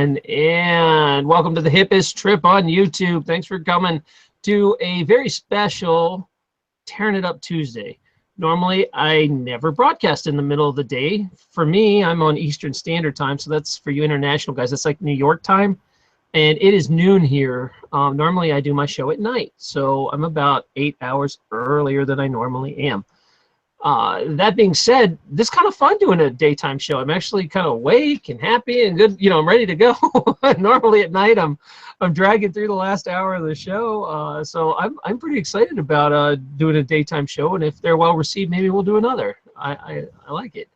everyone, and welcome to the hippest trip on YouTube. Thanks for coming to a very special Tarrin It Up Tuesday. Normally, I never broadcast in the middle of the day. For me, I'm on Eastern Standard Time, so that's for you international guys. That's like New York time, and it is noon here. Normally, I do my show at night, so I'm about 8 hours earlier than I normally am. That being said, this is kind of fun doing a daytime show. I'm actually kind of awake and happy and good. You know, I'm ready to go. Normally at night, I'm dragging through the last hour of the show. So I'm pretty excited about doing a daytime show. And if they're well received, maybe we'll do another. I like it.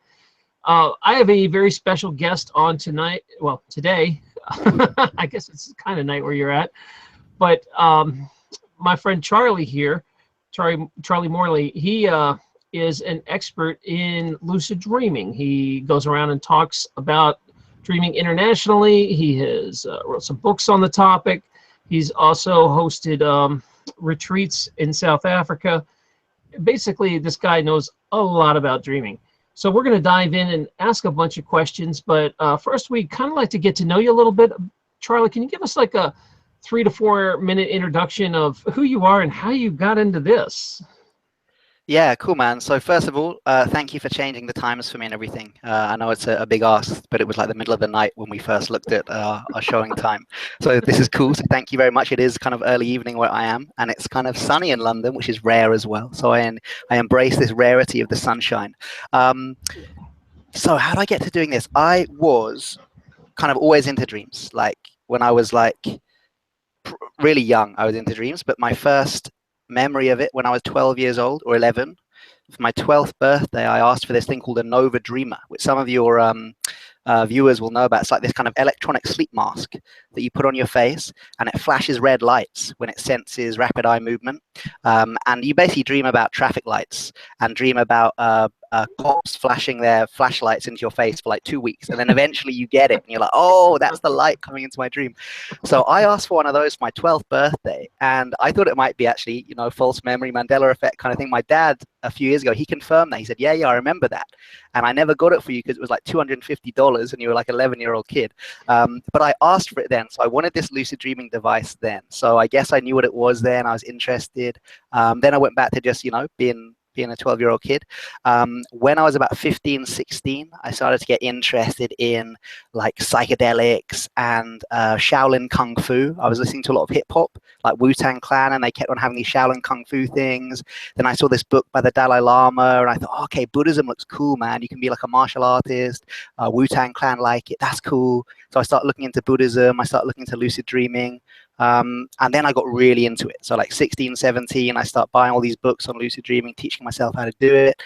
I have a very special guest on tonight. Well, today. I guess it's kind of night where you're at. But my friend Charlie here, Charlie Morley, he is an expert in lucid dreaming. He goes around and talks about dreaming internationally. He has wrote some books on the topic. He's also hosted retreats in South Africa. Basically, this guy knows a lot about dreaming. So we're going to dive in and ask a bunch of questions. But first, we kind of like to get to know you a little bit. Charlie, can you give us like a 3 to 4 minute introduction of who you are and how you got into this? Yeah, cool, man. So first of all, thank you for changing the times for me and everything. I know it's a big ask, but it was like the middle of the night when we first looked at our showing time. So this is cool. So thank you very much. It is kind of early evening where I am, and it's kind of sunny in London, which is rare as well. So I embrace this rarity of the sunshine. So how did I get to doing this? I was kind of always into dreams. Like when I was like really young, I was into dreams, but my first memory of it when I was 12 years old or 11. For my 12th birthday, I asked for this thing called a Nova Dreamer, which some of your viewers will know about. It's like this kind of electronic sleep mask that you put on your face, and it flashes red lights when it senses rapid eye movement. And you basically dream about traffic lights and dream about cops flashing their flashlights into your face for like 2 weeks, and then eventually you get it and you're like, oh, that's the light coming into my dream. So I asked for one of those for my 12th birthday, and I thought it might be actually, you know, false memory, Mandela effect kind of thing. My dad a few years ago, he confirmed that. He said, yeah, I remember that, and I never got it for you because it was like $250 and you were like an 11-year-old kid. But I asked for it then, so I wanted this lucid dreaming device then. So I guess I knew what it was then. I was interested. Then I went back to just, you know, being a 12-year-old kid. When I was about 15, 16, I started to get interested in like psychedelics and Shaolin Kung Fu. I was listening to a lot of hip hop, like Wu-Tang Clan, and they kept on having these Shaolin Kung Fu things. Then I saw this book by the Dalai Lama, and I thought, okay, Buddhism looks cool, man. You can be like a martial artist. Wu-Tang Clan like it. That's cool. So I started looking into Buddhism. I started looking into lucid dreaming. And then I got really into it. So like 16, 17, I start buying all these books on lucid dreaming, teaching myself how to do it.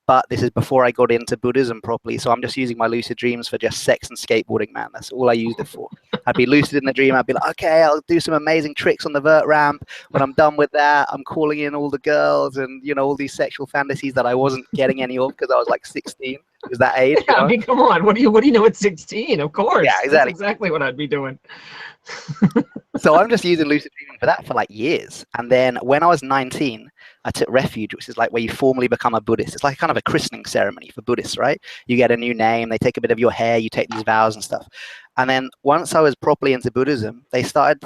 But this is before I got into Buddhism properly. So I'm just using my lucid dreams for just sex and skateboarding, man. That's all I used it for. I'd be lucid in the dream. I'd be like, okay, I'll do some amazing tricks on the vert ramp. When I'm done with that, I'm calling in all the girls and, you know, all these sexual fantasies that I wasn't getting any of because I was like 16. It was that age. Yeah, you know? I mean, come on. What do you know at 16? Of course. Yeah, exactly. That's exactly what I'd be doing. So I'm just using lucid dreaming for that for like years. And then when I was 19, I took refuge, which is like where you formally become a Buddhist. It's like kind of a christening ceremony for Buddhists, right? You get a new name, they take a bit of your hair, you take these vows and stuff. And then once I was properly into Buddhism, I started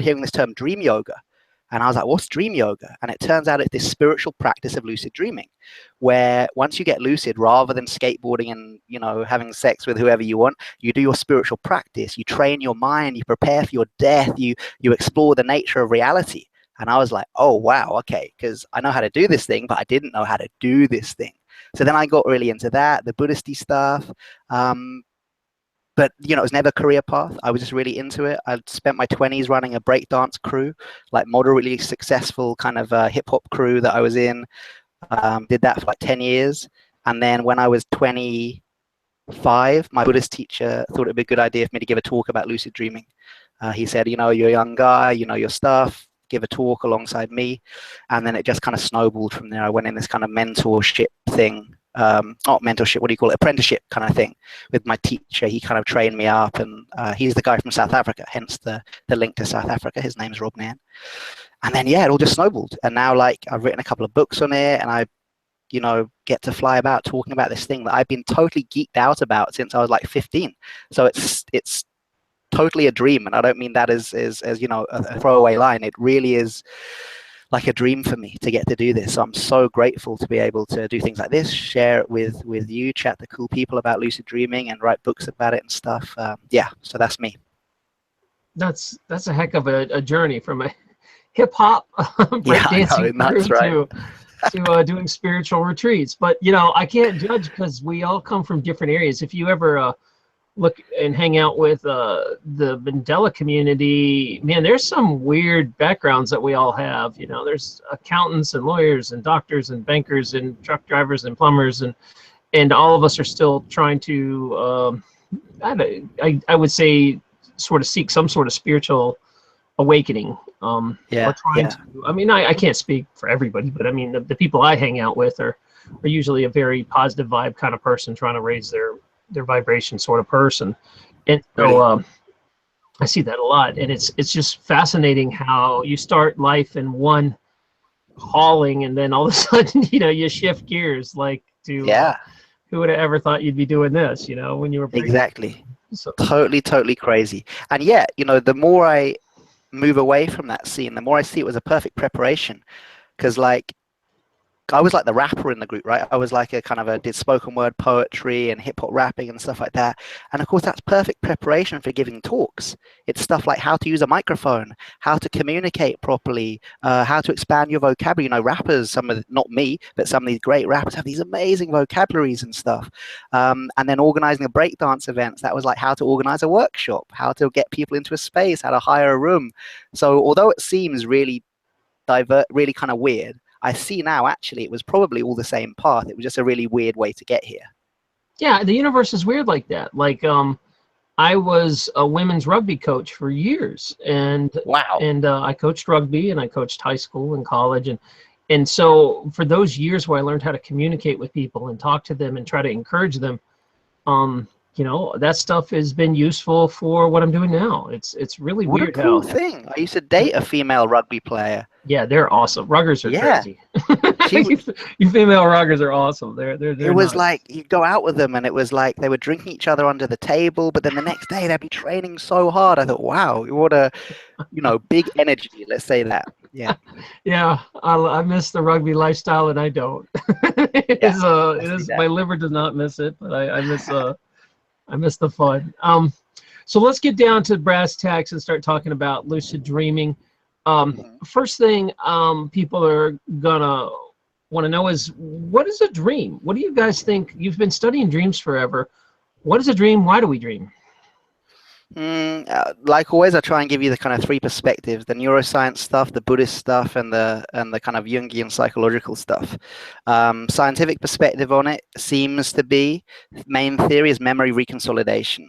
hearing this term dream yoga. And I was like, what's dream yoga? And it turns out it's this spiritual practice of lucid dreaming, where once you get lucid, rather than skateboarding and, you know, having sex with whoever you want, you do your spiritual practice, you train your mind, you prepare for your death, you explore the nature of reality. And I was like, oh, wow, okay, because I know how to do this thing, but I didn't know how to do this thing. So then I got really into that, the Buddhist-y stuff. But, you know, it was never a career path. I was just really into it. I spent my 20s running a breakdance crew, like moderately successful kind of hip-hop crew that I was in. Did that for like 10 years. And then when I was 25, my Buddhist teacher thought it would be a good idea for me to give a talk about lucid dreaming. He said, you know, you're a young guy, you know your stuff, give a talk alongside me. And then it just kind of snowballed from there. I went in this kind of mentorship thing. Not mentorship, what do you call it? Apprenticeship kind of thing with my teacher. He kind of trained me up, and he's the guy from South Africa, hence the link to South Africa. His name's Rob Nairn. And then, yeah, it all just snowballed. And now, like, I've written a couple of books on it, and I you know, get to fly about talking about this thing that I've been totally geeked out about since I was like 15. So it's totally a dream, and I don't mean that as you know, a throwaway line. It really is like a dream for me to get to do this. So I'm so grateful to be able to do things like this, share it with you, chat to cool people about lucid dreaming, and write books about it and stuff. Yeah, so that's me. That's a heck of a journey from a hip hop Yeah, I breakdancing know, crew that's right. to doing spiritual retreats. But you know, I can't judge because we all come from different areas. If you ever look and hang out with the Mandela community, man, there's some weird backgrounds that we all have. You know, there's accountants and lawyers and doctors and bankers and truck drivers and plumbers, and all of us are still trying to I would say sort of seek some sort of spiritual awakening. Yeah, Or trying to. I mean, I can't speak for everybody, but I mean the people I hang out with are usually a very positive vibe kind of person, trying to raise their vibration sort of person. And so I see that a lot, and it's just fascinating how you start life in one calling, and then all of a sudden, you know, you shift gears like to yeah, who would have ever thought you'd be doing this, you know, when you were exactly. so. Totally crazy. And yeah, you know, the more I move away from that scene, the more I see it was a perfect preparation. Because like I was like the rapper in the group, right? I was like a kind of did spoken word poetry and hip hop rapping and stuff like that. And of course, that's perfect preparation for giving talks. It's stuff like how to use a microphone, how to communicate properly, how to expand your vocabulary. You know, rappers, not me, but some of these great rappers have these amazing vocabularies and stuff. And then organizing the breakdance events, that was like how to organize a workshop, how to get people into a space, how to hire a room. So although it seems really really kind of weird, I see now actually it was probably all the same path. It was just a really weird way to get here. Yeah, the universe is weird like that. Like I was a women's rugby coach for years, and Wow. I coached rugby, and I coached high school and college, and so for those years where I learned how to communicate with people and talk to them and try to encourage them, you know, that stuff has been useful for what I'm doing now. It's really What a weird cool how. thing. I used to date a female rugby player. Yeah, they're awesome. Ruggers are Yeah. crazy. She You female ruggers are awesome. They're it was nuts. like you'd go out with them and it was like they were drinking each other under the table, but then the next day they'd be training so hard. I thought, wow, what a, you know, big energy, let's say that. Yeah. Yeah, I miss the rugby lifestyle, and I don't. It Yeah, is I it see is that. my liver does not miss it, but I miss the fun. So let's get down to brass tacks and start talking about lucid dreaming. First thing people are gonna want to know is, what is a dream? What do you guys think? You've been studying dreams forever. What is a dream? Why do we dream? Like always, I try and give you the kind of three perspectives: the neuroscience stuff, the Buddhist stuff, and the kind of Jungian psychological stuff. Scientific perspective on it seems to be, main theory is memory reconsolidation.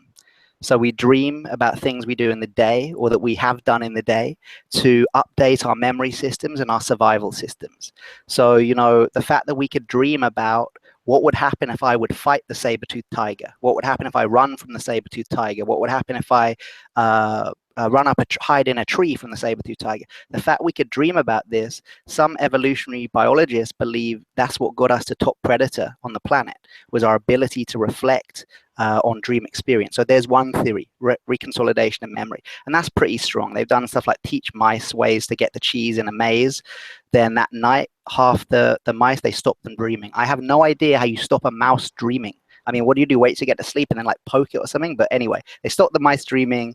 So we dream about things we do in the day or that we have done in the day to update our memory systems and our survival systems. So, you know, the fact that we could dream about what would happen if I would fight the saber-toothed tiger? What would happen if I run from the saber-toothed tiger? What would happen if I hide in a tree from the saber-toothed tiger? The fact we could dream about this, some evolutionary biologists believe that's what got us to top predator on the planet, was our ability to reflect on dream experience. So there's one theory, reconsolidation of memory, and that's pretty strong. They've done stuff like teach mice ways to get the cheese in a maze. Then that night, half the mice, they stop them dreaming. I have no idea how you stop a mouse dreaming. I mean, what do you do? Wait to get to sleep and then like poke it or something? But anyway, they stop the mice dreaming.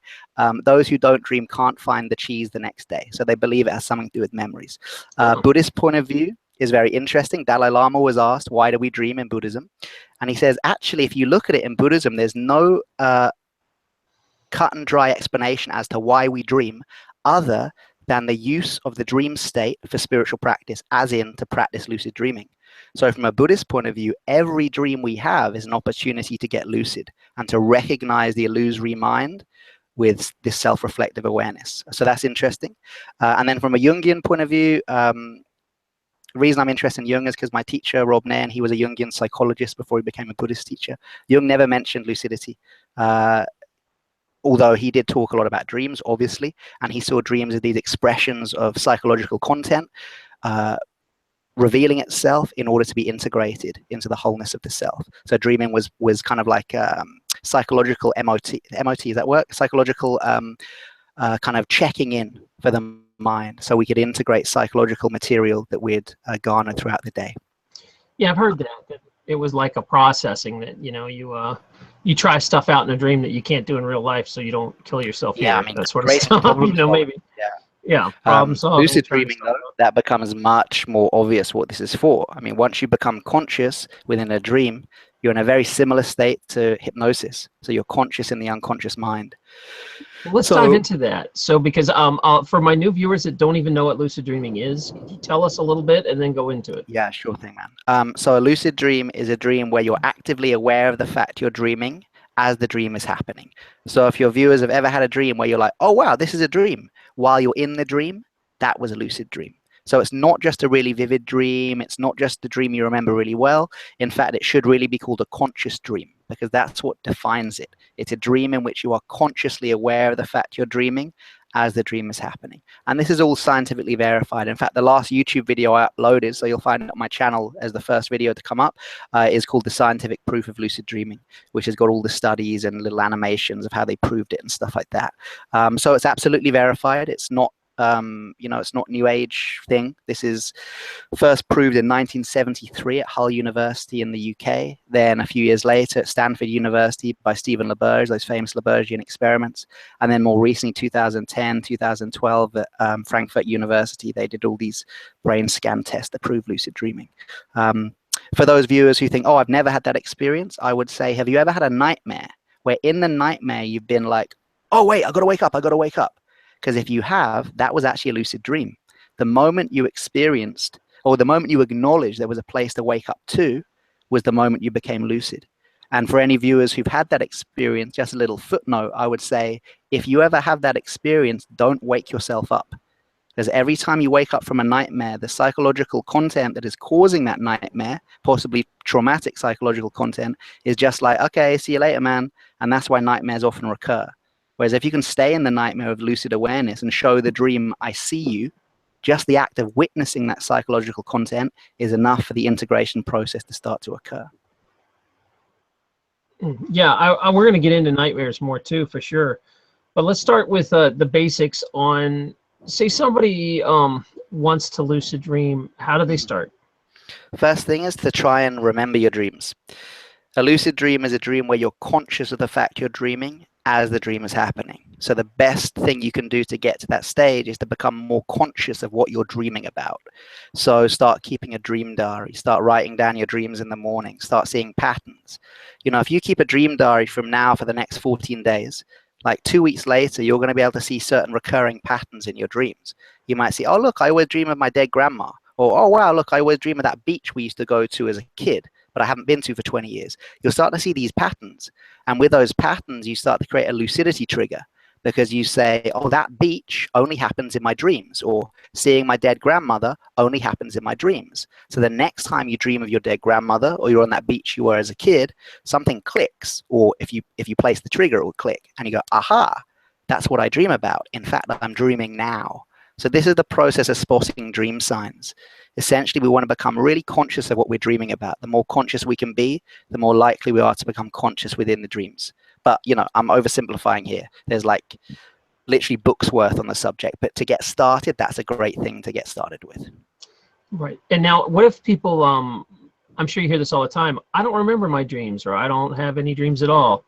Those who don't dream can't find the cheese the next day. So they believe it has something to do with memories. Buddhist point of view is very interesting. Dalai Lama was asked, why do we dream in Buddhism? And he says, actually, if you look at it in Buddhism, there's no cut and dry explanation as to why we dream other than the use of the dream state for spiritual practice, as in to practice lucid dreaming. So from a Buddhist point of view, every dream we have is an opportunity to get lucid and to recognize the illusory mind with this self-reflective awareness. So that's interesting. And then from a Jungian point of view, the reason I'm interested in Jung is because my teacher, Rob Nairn, he was a Jungian psychologist before he became a Buddhist teacher. Jung never mentioned lucidity, although he did talk a lot about dreams, obviously, and he saw dreams as these expressions of psychological content. revealing itself in order to be integrated into the wholeness of the self. So dreaming was kind of like psychological MOT. MOT, is that work? Psychological kind of checking in for the mind, so we could integrate psychological material that we'd garner throughout the day. Yeah, I've heard that it was like a processing that, you know, you try stuff out in a dream that you can't do in real life, so you don't kill yourself. Yeah, here. I mean, that sort of stuff. You know, maybe. Yeah, problem solving. Lucid dreaming, though, that becomes much more obvious what this is for. I mean, once you become conscious within a dream, you're in a very similar state to hypnosis. So you're conscious in the unconscious mind. Well, let's dive into that. So, because for my new viewers that don't even know what lucid dreaming is, could you tell us a little bit and then go into it? Yeah, sure thing, man. So a lucid dream is a dream where you're actively aware of the fact you're dreaming as the dream is happening. So if your viewers have ever had a dream where you're like, oh, wow, this is a dream, while you're in the dream, that was a lucid dream. So it's not just a really vivid dream. It's not just the dream you remember really well. In fact, it should really be called a conscious dream, because that's what defines it. It's a dream in which you are consciously aware of the fact you're dreaming as the dream is happening. And this is all scientifically verified. In fact, the last YouTube video I uploaded, so you'll find it on my channel as the first video to come up, is called The Scientific Proof of Lucid Dreaming, which has got all the studies and little animations of how they proved it and stuff like that. So it's absolutely verified. It's not you know, it's not new age thing. This is first proved in 1973 at Hull University in the UK. Then a few years later at Stanford University by Stephen LaBerge, those famous LaBergian experiments. And then more recently, 2010, 2012 at Frankfurt University, they did all these brain scan tests that prove lucid dreaming. For those viewers who think, oh, I've never had that experience, I would say, have you ever had a nightmare where in the nightmare you've been like, oh, wait, I got to wake up, I got to wake up? Because if you have, that was actually a lucid dream. The moment you experienced, or the moment you acknowledged there was a place to wake up to, was the moment you became lucid. And for any viewers who've had that experience, just a little footnote, I would say, if you ever have that experience, don't wake yourself up. Because every time you wake up from a nightmare, the psychological content that is causing that nightmare, possibly traumatic psychological content, is just like, okay, see you later, man. And that's why nightmares often recur. Whereas if you can stay in the nightmare of lucid awareness and show the dream, I see you, just the act of witnessing that psychological content is enough for the integration process to start to occur. Yeah, we're going to get into nightmares more too, for sure. But let's start with the basics on, say somebody wants to lucid dream. How do they start? First thing is to try and remember your dreams. A lucid dream is a dream where you're conscious of the fact you're dreaming as the dream is happening. So the best thing you can do to get to that stage is to become more conscious of what you're dreaming about. So start keeping a dream diary, start writing down your dreams in the morning, start seeing patterns. You know, if you keep a dream diary from now for the next 14 days, like 2 weeks later, you're going to be able to see certain recurring patterns in your dreams. You might see, oh, look, I always dream of my dead grandma. Or, oh, wow, look, I always dream of that beach we used to go to as a kid, but I haven't been to for 20 years. You'll start to see these patterns. And with those patterns, you start to create a lucidity trigger, because you say, oh, that beach only happens in my dreams, or seeing my dead grandmother only happens in my dreams. So the next time you dream of your dead grandmother, or you're on that beach you were as a kid, something clicks, or if you place the trigger, it will click, and you go, aha, that's what I dream about. In fact, I'm dreaming now. So this is the process of spotting dream signs. Essentially, we want to become really conscious of what we're dreaming about. The more conscious we can be, the more likely we are to become conscious within the dreams. But, you know, I'm oversimplifying here. There's like literally books worth on the subject. But to get started, that's a great thing to get started with. Right. And now, what if people, I'm sure you hear this all the time, I don't remember my dreams, or I don't have any dreams at all.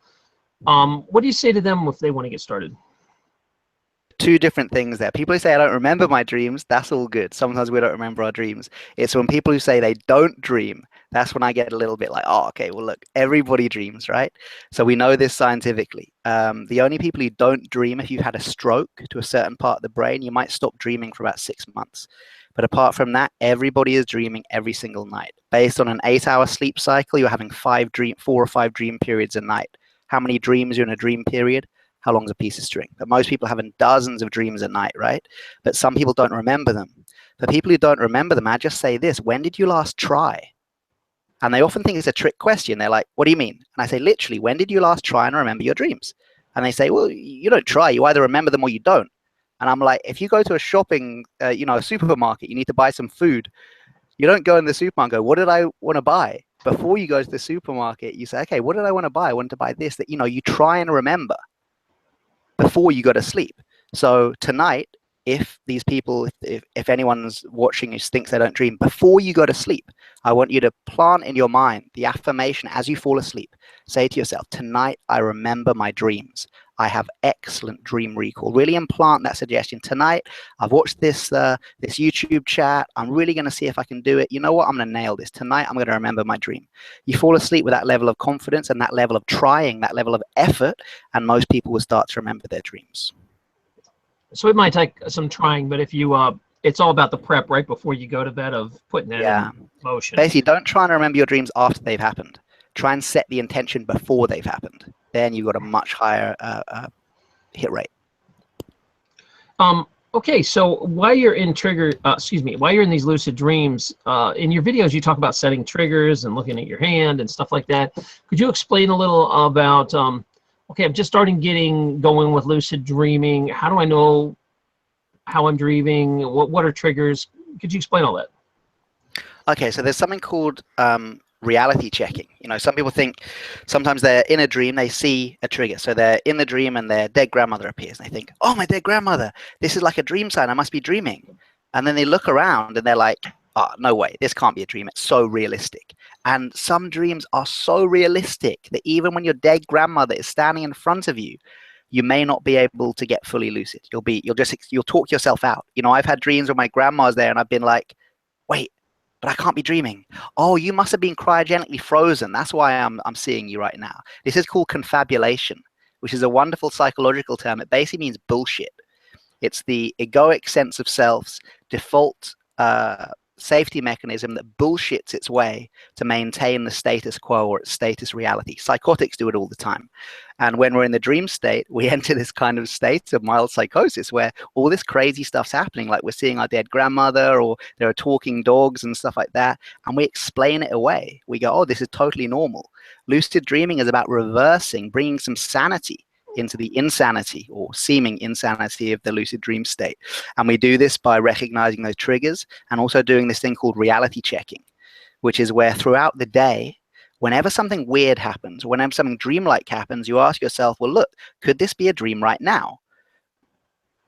What do you say to them if they want to get started? Two different things there. People who say, I don't remember my dreams, that's all good. Sometimes we don't remember our dreams. It's when people who say they don't dream, that's when I get a little bit like, oh, okay, well, look, everybody dreams, right? So we know this scientifically. The only people who don't dream, if you've had a stroke to a certain part of the brain, you might stop dreaming for about 6 months. But apart from that, everybody is dreaming every single night. Based on an 8-hour sleep cycle, you're having 4 or 5 dream periods a night. How many dreams are in a dream period? How long's a piece of string? But most people having dozens of dreams a night, right? But some people don't remember them. For people who don't remember them, I just say this: when did you last try? And they often think it's a trick question. They're like, what do you mean? And I say, literally, when did you last try and remember your dreams? And they say, well, you don't try. You either remember them or you don't. And I'm like, if you go to a shopping, a supermarket, you need to buy some food. You don't go in the supermarket and go, what did I want to buy? Before you go to the supermarket, you say, okay, what did I want to buy? I wanted to buy this. That, you try and remember before you go to sleep. So tonight, if these people, if anyone's watching who thinks they don't dream, before you go to sleep, I want you to plant in your mind the affirmation as you fall asleep. Say to yourself, tonight I remember my dreams. I have excellent dream recall. Really implant that suggestion. Tonight, I've watched this YouTube chat. I'm really going to see if I can do it. You know what? I'm going to nail this. Tonight, I'm going to remember my dream. You fall asleep with that level of confidence and that level of trying, that level of effort, and most people will start to remember their dreams. So it might take some trying, but if you, it's all about the prep right before you go to bed of putting that in motion. Basically, don't try and remember your dreams after they've happened. Try and set the intention before they've happened. Then you've got a much higher hit rate. Okay, so while you're in while you're in these lucid dreams, in your videos you talk about setting triggers and looking at your hand and stuff like that. Could you explain a little about? Okay, I'm just starting going with lucid dreaming. How do I know how I'm dreaming? What are triggers? Could you explain all that? Okay, so there's something called reality checking. Some people think sometimes they're in a dream, they see a trigger. So they're in the dream and their dead grandmother appears and they think, oh, my dead grandmother, this is like a dream sign, I must be dreaming. And then they look around and they're like, oh, no way, this can't be a dream, it's so realistic. And some dreams are so realistic that even when your dead grandmother is standing in front of you, you may not be able to get fully lucid. You'll talk yourself out. I've had dreams where my grandma's there and I've been like, wait, but I can't be dreaming. Oh, you must have been cryogenically frozen. That's why I'm seeing you right now. This is called confabulation, which is a wonderful psychological term. It basically means bullshit. It's the egoic sense of self's default safety mechanism that bullshits its way to maintain the status quo or its status reality. Psychotics do it all the time. And when we're in the dream state, we enter this kind of state of mild psychosis where all this crazy stuff's happening, like we're seeing our dead grandmother or there are talking dogs and stuff like that, and we explain it away. We go, oh, this is totally normal. Lucid dreaming is about reversing, bringing some sanity into the insanity or seeming insanity of the lucid dream state. And we do this by recognizing those triggers and also doing this thing called reality checking, which is where throughout the day, whenever something weird happens, whenever something dreamlike happens, you ask yourself, well, look, could this be a dream right now?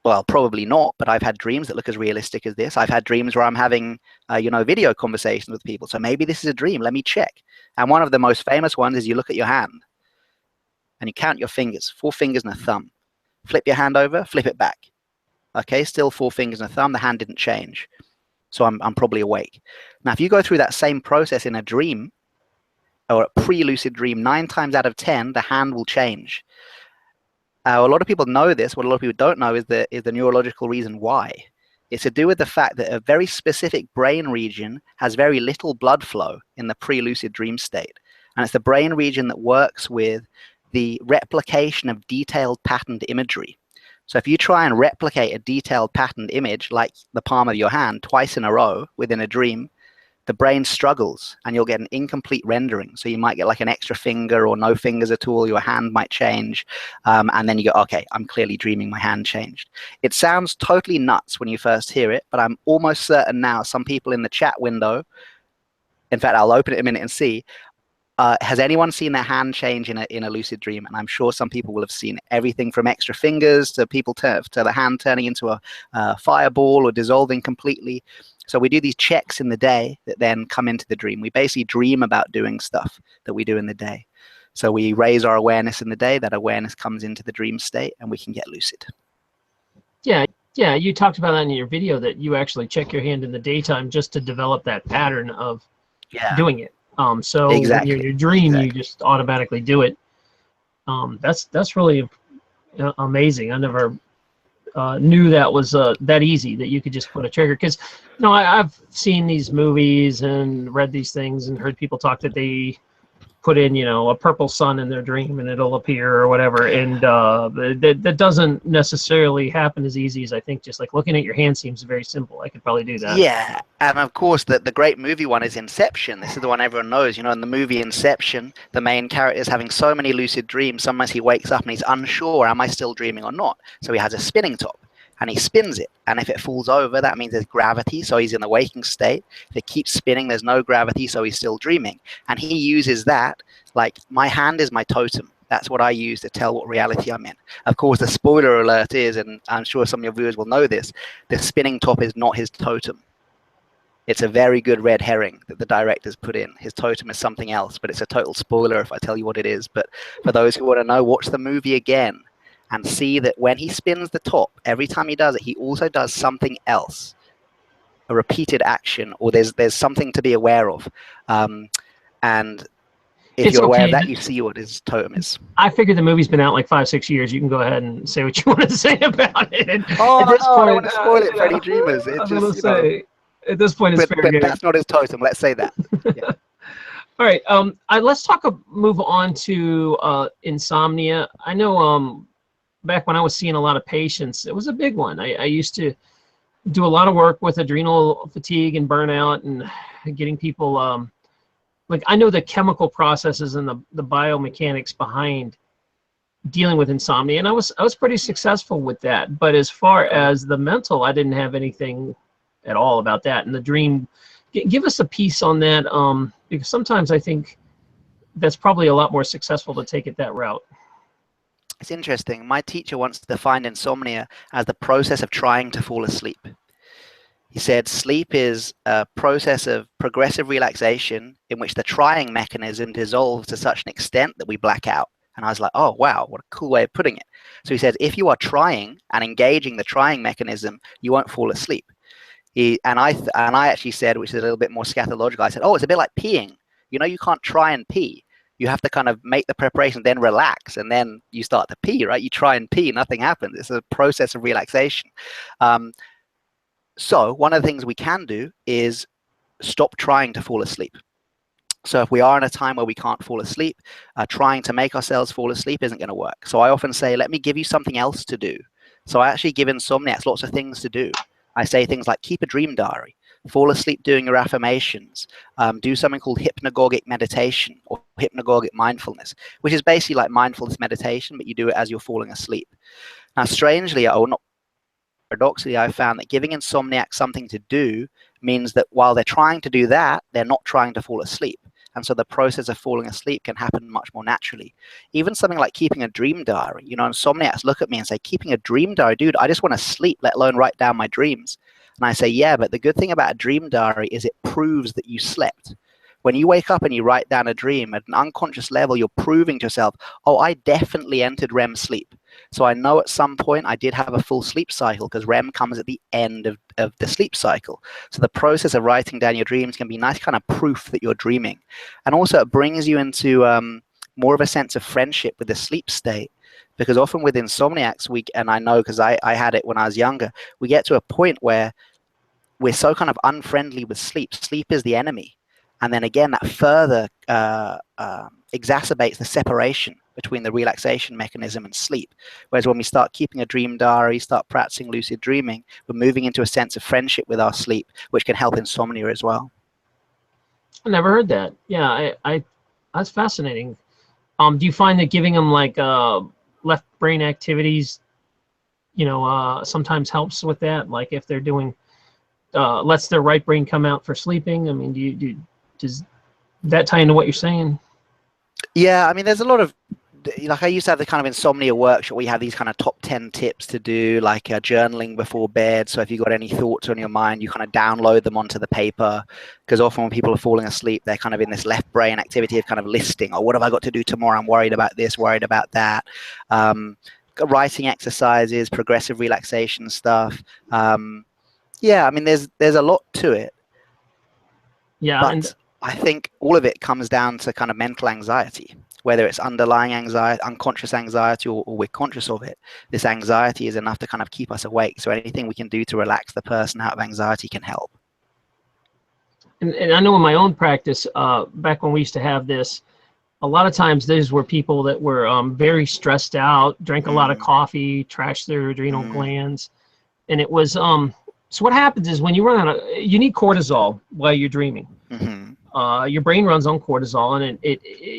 Well, probably not, but I've had dreams that look as realistic as this. I've had dreams where I'm having, video conversations with people. So maybe this is a dream. Let me check. And one of the most famous ones is you look at your hand and you count your fingers, 4 fingers and a thumb. Flip your hand over, flip it back. Okay, still 4 fingers and a thumb. The hand didn't change. So I'm probably awake. Now, if you go through that same process in a dream or a pre-lucid dream, 9 times out of 10, the hand will change. A lot of people know this. What a lot of people don't know is the neurological reason why. It's to do with the fact that a very specific brain region has very little blood flow in the pre-lucid dream state. And it's the brain region that works with the replication of detailed patterned imagery. So if you try and replicate a detailed patterned image like the palm of your hand twice in a row within a dream, the brain struggles and you'll get an incomplete rendering. So you might get like an extra finger or no fingers at all. Your hand might change. And then you go, okay, I'm clearly dreaming, my hand changed. It sounds totally nuts when you first hear it, but I'm almost certain now some people in the chat window, in fact, I'll open it in a minute and see, has anyone seen their hand change in a lucid dream? And I'm sure some people will have seen it. Everything from extra fingers to to the hand turning into a fireball or dissolving completely. So we do these checks in the day that then come into the dream. We basically dream about doing stuff that we do in the day. So we raise our awareness in the day. That awareness comes into the dream state and we can get lucid. Yeah, you talked about that in your video that you actually check your hand in the daytime just to develop that pattern of doing it. So exactly. When you're in your dream, you just automatically do it. That's really amazing. I never knew that was that easy, that you could just put a trigger. Because I've seen these movies and read these things and heard people talk that they put in a purple sun in their dream and it'll appear or whatever, and that doesn't necessarily happen as easy as I think. Just like looking at your hand seems very simple. I could probably do that. Yeah, and of course the great movie one is Inception. This is the one everyone knows. In the movie Inception, the main character is having so many lucid dreams. Sometimes he wakes up and he's unsure, am I still dreaming or not? So he has a spinning top. and he spins it. And if it falls over, that means there's gravity, so he's in the waking state. If it keeps spinning, there's no gravity, so he's still dreaming. And he uses that, like, my hand is my totem. That's what I use to tell what reality I'm in. Of course, the spoiler alert is, and I'm sure some of your viewers will know this, the spinning top is not his totem. It's a very good red herring that the directors put in. His totem is something else, but it's a total spoiler if I tell you what it is. But for those who want to know, watch the movie again and see that when he spins the top, every time he does it, he also does something else, a repeated action, or there's something to be aware of. And if you're aware of that, you see what his totem is. I figured the movie's been out like 5-6 years. You can go ahead and say what you want to say about it. Oh, I don't want to spoil it for any dreamers. It's just, at this point, it's fair game. But that's not his totem. Let's say that. Yeah. All right. Let's move on to insomnia. I know back when I was seeing a lot of patients, it was a big one. I used to do a lot of work with adrenal fatigue and burnout and getting people like, I know the chemical processes and the biomechanics behind dealing with insomnia, and I was pretty successful with that. But as far as the mental, I didn't have anything at all about that. And the dream, give us a piece on that, because sometimes I think that's probably a lot more successful to take it that route. It's interesting. My teacher once defined insomnia as the process of trying to fall asleep. He said sleep is a process of progressive relaxation in which the trying mechanism dissolves to such an extent that we black out. And I was like, oh, wow, what a cool way of putting it. So he said, if you are trying and engaging the trying mechanism, you won't fall asleep. And I actually said, which is a little bit more scatological, I said, oh, it's a bit like peeing. You know, you can't try and pee. You have to kind of make the preparation, then relax, and then you start to pee, right? You try and pee, nothing happens. It's a process of relaxation. So one of the things we can do is stop trying to fall asleep. So if we are in a time where we can't fall asleep, trying to make ourselves fall asleep isn't going to work. So I often say, let me give you something else to do. So I actually give insomniacs lots of things to do. I say things like keep a dream diary, fall asleep doing your affirmations, do something called hypnagogic meditation or hypnagogic mindfulness, which is basically like mindfulness meditation, but you do it as you're falling asleep. Now, strangely, or not paradoxically, I found that giving insomniacs something to do means that while they're trying to do that, they're not trying to fall asleep. And so the process of falling asleep can happen much more naturally. Even something like keeping a dream diary. You know, insomniacs look at me and say, keeping a dream diary, dude, I just want to sleep, let alone write down my dreams. And I say, yeah, but the good thing about a dream diary is it proves that you slept. When you wake up and you write down a dream, at an unconscious level, you're proving to yourself, oh, I definitely entered REM sleep. So I know at some point I did have a full sleep cycle, because REM comes at the end of the sleep cycle. So the process of writing down your dreams can be nice kind of proof that you're dreaming. And also it brings you into more of a sense of friendship with the sleep state. Because often with insomniacs, and I know because I had it when I was younger, we get to a point where we're so kind of unfriendly with sleep. Sleep is the enemy. And then again, that further exacerbates the separation between the relaxation mechanism and sleep. Whereas when we start keeping a dream diary, start practicing lucid dreaming, we're moving into a sense of friendship with our sleep, which can help insomnia as well. I never heard that. Yeah, that's fascinating. Do you find that giving them like left brain activities, you know, sometimes helps with that? Like if they're doing, lets their right brain come out for sleeping? I mean, does that tie into what you're saying? Yeah, I mean, there's a lot of, like I used to have the kind of insomnia workshop. We have these kind of top 10 tips to do, like journaling before bed. So if you've got any thoughts on your mind, you kind of download them onto the paper. Because often when people are falling asleep, they're kind of in this left brain activity of kind of listing, oh, what have I got to do tomorrow? I'm worried about this, worried about that. Writing exercises, progressive relaxation stuff. Yeah, I mean, there's a lot to it. Yeah, but I think all of it comes down to kind of mental anxiety, whether it's underlying anxiety, unconscious anxiety, or we're conscious of it. This anxiety is enough to kind of keep us awake. So anything we can do to relax the person out of anxiety can help. And I know in my own practice, back when we used to have this, a lot of times these were people that were very stressed out, drank a lot of coffee, trashed their adrenal glands. And it was, so what happens is when you run out of, you need cortisol while you're dreaming. Your brain runs on cortisol, and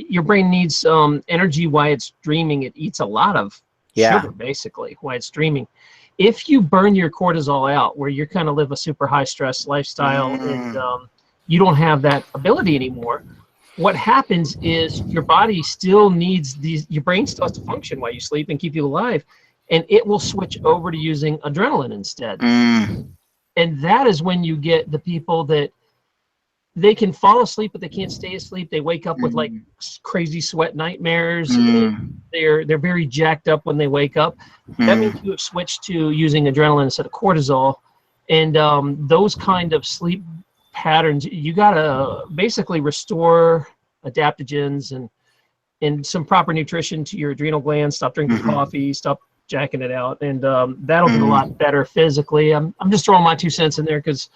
your brain needs energy while it's dreaming. It eats a lot of sugar, basically, while it's dreaming. if you burn your cortisol out, where you're kind of live a super high stress lifestyle and you don't have that ability anymore, what happens is your body still needs these, your brain still has to function while you sleep and keep you alive, and it will switch over to using adrenaline instead. And that is when you get the people that they can fall asleep, but they can't stay asleep. They wake up with like crazy sweat nightmares. They're very jacked up when they wake up. That means you have switched to using adrenaline instead of cortisol. And those kind of sleep patterns, you gotta basically restore adaptogens and some proper nutrition to your adrenal glands. Stop drinking coffee. Stop jacking it out, and that'll be a lot better physically. I'm just throwing my 2 cents in there because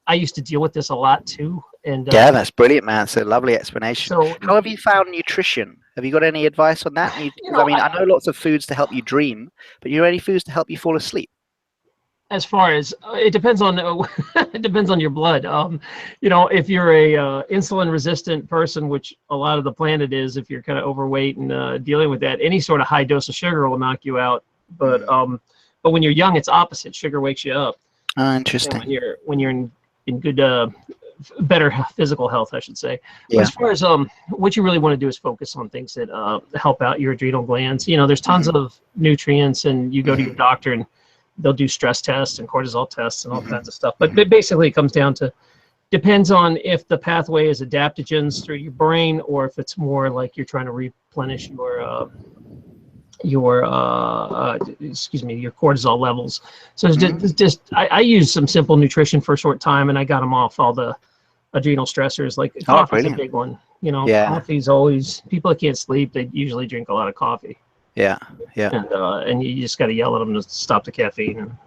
I used to deal with this a lot too. And yeah, that's brilliant, man. It's a lovely explanation. So, how have you found nutrition? Have you got any advice on that? I mean, I know lots of foods to help you dream, but you know any foods to help you fall asleep? As far as it depends on it depends on your blood. You know, if you're a insulin resistant person, which a lot of the planet is, if you're kind of overweight and dealing with that, any sort of high dose of sugar will knock you out. But when you're young, it's opposite. Sugar wakes you up. Interesting. And when you're in good better physical health, I should say. Yeah. But as far as what you really want to do is focus on things that help out your adrenal glands. You know, there's tons of nutrients, and you go to your doctor and they'll do stress tests and cortisol tests and all kinds of stuff. But basically it comes down to, depends on if the pathway is adaptogens through your brain, or if it's more like you're trying to replenish your cortisol levels. So it's just I used some simple nutrition for a short time, and I got them off all the adrenal stressors. Like coffee's a big one. You know, coffee's always, people that can't sleep, they usually drink a lot of coffee. Yeah. And you just got to yell at them to stop the caffeine. And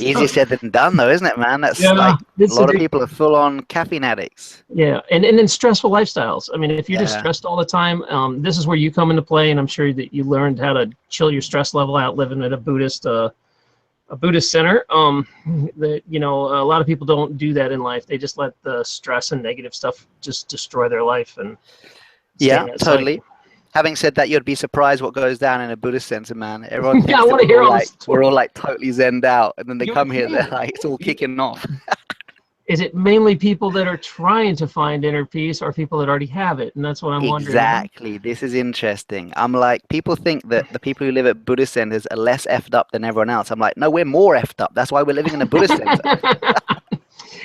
easier said than done, though, isn't it, man? That's like a lot of people are full-on caffeine addicts. Yeah, and then stressful lifestyles. I mean, if you're just stressed all the time, this is where you come into play, and I'm sure that you learned how to chill your stress level out living at a Buddhist center. That, you know, a lot of people don't do that in life. They just let the stress and negative stuff just destroy their life. And totally. Having said that, you'd be surprised what goes down in a Buddhist center, man. Everyone thinks I want to hear all we're all like totally zenned out, and then they come here, they're like, it's all kicking off. Is it mainly people that are trying to find inner peace, or people that already have it? And that's what I'm wondering. Exactly. This is interesting. I'm like, people think that the people who live at Buddhist centers are less effed up than everyone else. I'm like, no, we're more effed up. That's why we're living in a Buddhist center.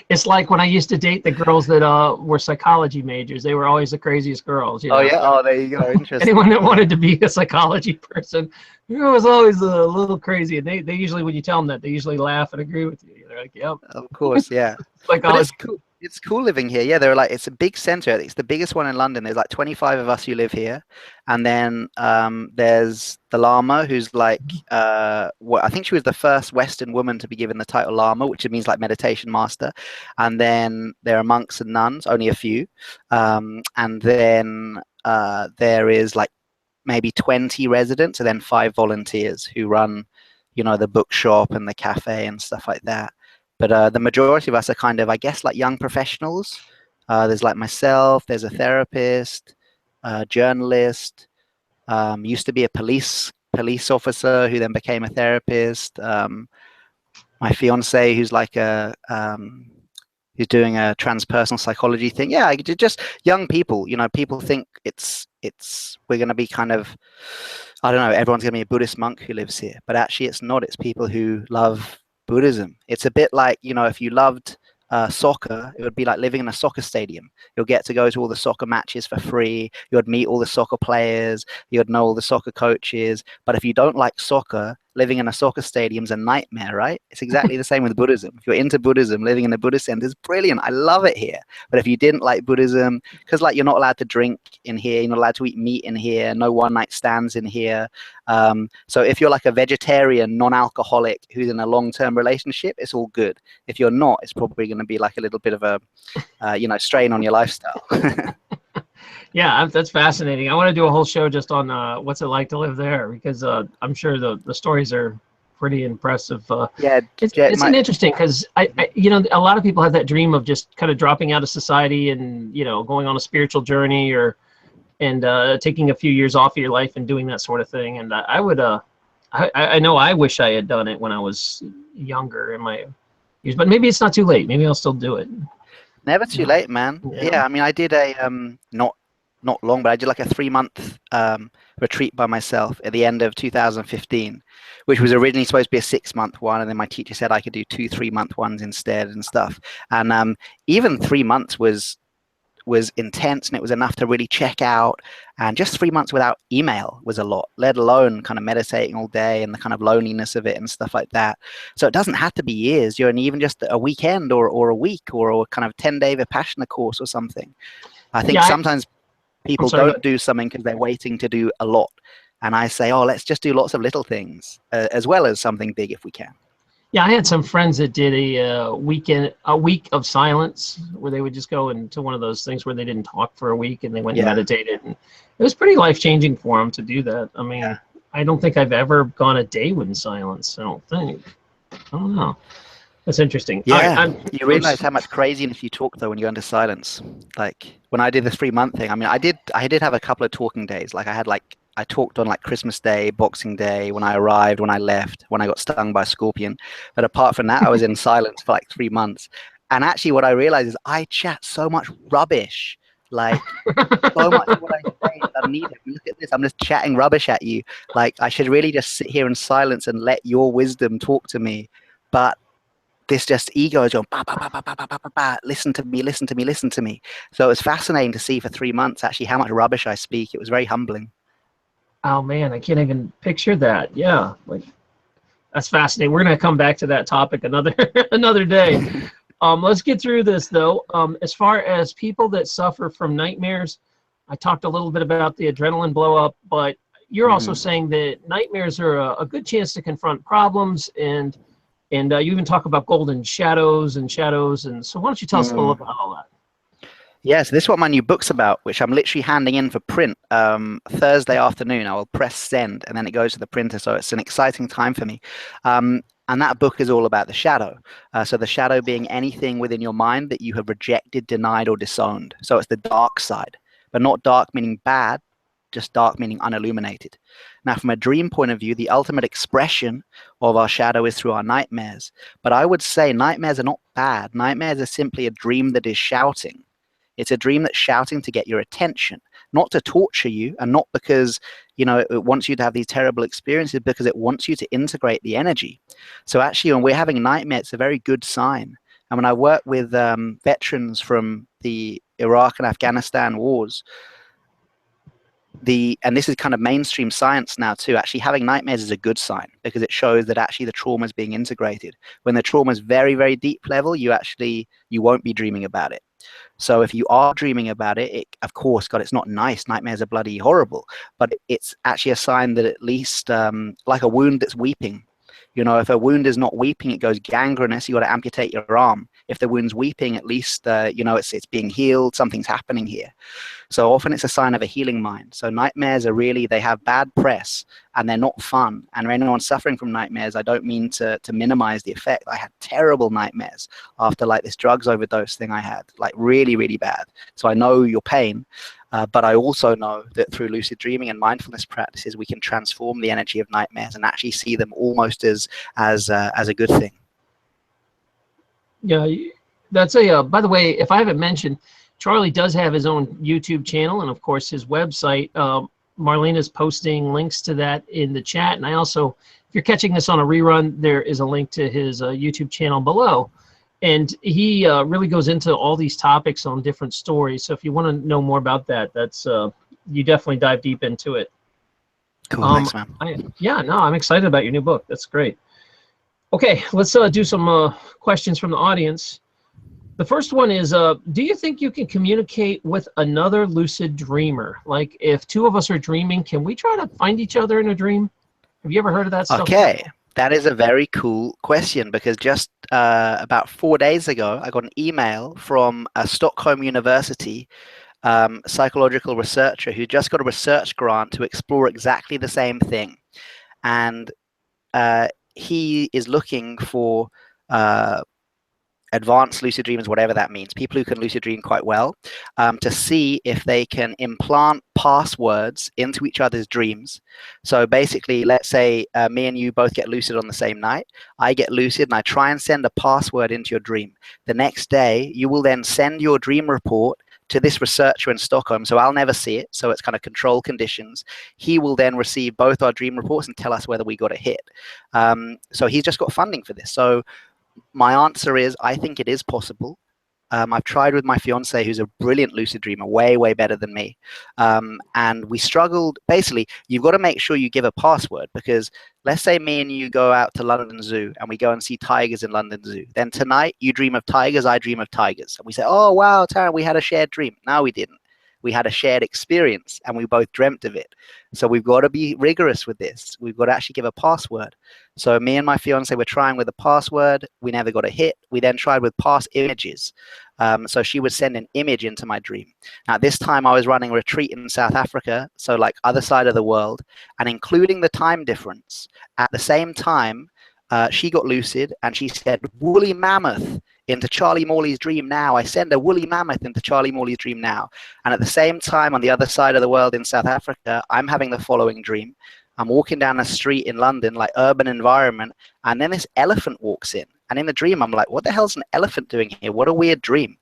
It's like when I used to date the girls that were psychology majors. They were always the craziest girls. You know? Oh, yeah? Oh, there you go. Interesting. Anyone that wanted to be a psychology person, was always a little crazy. And they usually, when you tell them that, they usually laugh and agree with you. They're like, yep. Of course, yeah. Like, but it's cool. It's cool living here. Yeah, they're like, it's a big center. It's the biggest one in London. There's like 25 of us who live here. And then there's the Lama, who's like, I think she was the first Western woman to be given the title Lama, which means like meditation master. And then there are monks and nuns, only a few. And then there is like maybe 20 residents, and then 5 volunteers who run, you know, the bookshop and the cafe and stuff like that. But the majority of us are kind of, I guess, like young professionals. There's like myself, there's a therapist, journalist, used to be a police officer who then became a therapist. My fiance, who's like who's doing a transpersonal psychology thing. Yeah, just young people. You know, people think we're going to be kind of, I don't know, everyone's going to be a Buddhist monk who lives here. But actually it's not. It's people who love Buddhism. It's a bit like, you know, if you loved soccer, it would be like living in a soccer stadium. You'll get to go to all the soccer matches for free. You would meet all the soccer players. You would know all the soccer coaches. But if you don't like soccer, living in a soccer stadium's a nightmare, right? It's exactly the same with Buddhism. If you're into Buddhism, living in a Buddhist center is brilliant. I love it here. But if you didn't like Buddhism, because like you're not allowed to drink in here, you're not allowed to eat meat in here, no one-night stands in here. So if you're like a vegetarian, non-alcoholic who's in a long-term relationship, it's all good. If you're not, it's probably going to be like a little bit of a, strain on your lifestyle. Yeah, that's fascinating. I want to do a whole show just on what's it like to live there, because I'm sure the stories are pretty impressive. It's interesting because I a lot of people have that dream of just kind of dropping out of society and, you know, going on a spiritual journey and taking a few years off of your life and doing that sort of thing. And I would I know I wish I had done it when I was younger in my years, but maybe it's not too late. Maybe I'll still do it. Never too late, man. Yeah. Yeah, I mean, I did a not long, but I did like a 3-month retreat by myself at the end of 2015, which was originally supposed to be a 6-month one, and then my teacher said I could do 2 3-month ones instead and stuff. And even 3 months was intense, and it was enough to really check out. And just 3 months without email was a lot, let alone kind of meditating all day and the kind of loneliness of it and stuff like that. So it doesn't have to be years, and even just a weekend or a week or a kind of 10-day Vipassana course or something. I think sometimes people don't do something because they're waiting to do a lot. And I say, oh, let's just do lots of little things as well as something big if we can. Yeah, I had some friends that did a week of silence, where they would just go into one of those things where they didn't talk for a week, and they went and meditated. And it was pretty life-changing for them to do that. I mean, I don't think I've ever gone a day in silence. I don't think. I don't know. That's interesting. Yeah, you realize how much craziness you talk though when you're under silence. Like when I did the 3-month thing, I mean, I did have a couple of talking days. Like I talked on like Christmas Day, Boxing Day, when I arrived, when I left, when I got stung by a scorpion. But apart from that, I was in silence for like 3 months. And actually what I realized is I chat so much rubbish. Like so much of what I say is unneeded. Look at this, I'm just chatting rubbish at you. Like I should really just sit here in silence and let your wisdom talk to me. But this just ego is going, bah, bah, bah, bah, bah, bah, bah, bah, listen to me, listen to me, listen to me. So it was fascinating to see for 3 months actually how much rubbish I speak. It was very humbling. Oh man, I can't even picture that. Yeah, like that's fascinating. We're gonna come back to that topic another another day. Let's get through this though. As far as people that suffer from nightmares, I talked a little bit about the adrenaline blow up, but you're also saying that nightmares are a good chance to confront problems, and you even talk about golden shadows. And so why don't you tell us a little about all that? Yes, this is what my new book's about, which I'm literally handing in for print Thursday afternoon. I will press send, and then it goes to the printer. So it's an exciting time for me. And that book is all about the shadow. So the shadow being anything within your mind that you have rejected, denied, or disowned. So it's the dark side, but not dark meaning bad, just dark meaning unilluminated. Now, from a dream point of view, the ultimate expression of our shadow is through our nightmares. But I would say nightmares are not bad. Nightmares are simply a dream that is shouting. It's a dream that's shouting to get your attention, not to torture you, and not because, you know, it wants you to have these terrible experiences, because it wants you to integrate the energy. So actually, when we're having nightmares, it's a very good sign. And when I work with veterans from the Iraq and Afghanistan wars, and this is kind of mainstream science now too, actually having nightmares is a good sign, because it shows that actually the trauma is being integrated. When the trauma is very, very deep level, you won't be dreaming about it. So if you are dreaming about it, of course, God, it's not nice. Nightmares are bloody horrible, but it's actually a sign that at least like a wound that's weeping. You know, if a wound is not weeping, it goes gangrenous, you got to amputate your arm. If the wound's weeping, at least, you know, it's being healed, something's happening here. So often it's a sign of a healing mind. So nightmares are really, they have bad press and they're not fun. And for anyone suffering from nightmares, I don't mean to minimize the effect. I had terrible nightmares after like this drugs overdose thing I had, like really, really bad. So I know your pain. But I also know that through lucid dreaming and mindfulness practices, we can transform the energy of nightmares and actually see them almost as a good thing. Yeah, that's by the way, if I haven't mentioned, Charlie does have his own YouTube channel and of course his website. Marlena's posting links to that in the chat. And I also, if you're catching this on a rerun, there is a link to his YouTube channel below. And he really goes into all these topics on different stories. So if you want to know more about that, that's you definitely dive deep into it. Cool, thanks, man. I'm excited about your new book. That's great. Okay, let's do some questions from the audience. The first one is, do you think you can communicate with another lucid dreamer? Like if two of us are dreaming, can we try to find each other in a dream? Have you ever heard of that stuff? Okay. That is a very cool question, because just about 4 days ago, I got an email from a Stockholm University psychological researcher who just got a research grant to explore exactly the same thing. And he is looking for advanced lucid dreamers, whatever that means, people who can lucid dream quite well, to see if they can implant passwords into each other's dreams. So basically, let's say me and you both get lucid on the same night. I get lucid and I try and send a password into your dream. The next day, you will then send your dream report to this researcher in Stockholm, so I'll never see it, so it's kind of control conditions. He will then receive both our dream reports and tell us whether we got a hit. So he's just got funding for this. So my answer is, I think it is possible. I've tried with my fiance, who's a brilliant lucid dreamer, way, way better than me. And we struggled. Basically, you've got to make sure you give a password, because let's say me and you go out to London Zoo and we go and see tigers in London Zoo. Then tonight you dream of tigers, I dream of tigers. And we say, oh, wow, Tarrin, we had a shared dream. No, we didn't. We had a shared experience and we both dreamt of it. So we've got to be rigorous with this. We've got to actually give a password. So me and my fiance were trying with a password. We never got a hit. We then tried with pass images. So she would send an image into my dream. Now, this time I was running a retreat in South Africa, so like other side of the world, and including the time difference. At the same time, she got lucid and she said, woolly mammoth into Charlie Morley's dream now. I send a woolly mammoth into Charlie Morley's dream now. And at the same time, on the other side of the world in South Africa, I'm having the following dream. I'm walking down a street in London, like urban environment, and then this elephant walks in. And in the dream, I'm like, what the hell's an elephant doing here? What a weird dream.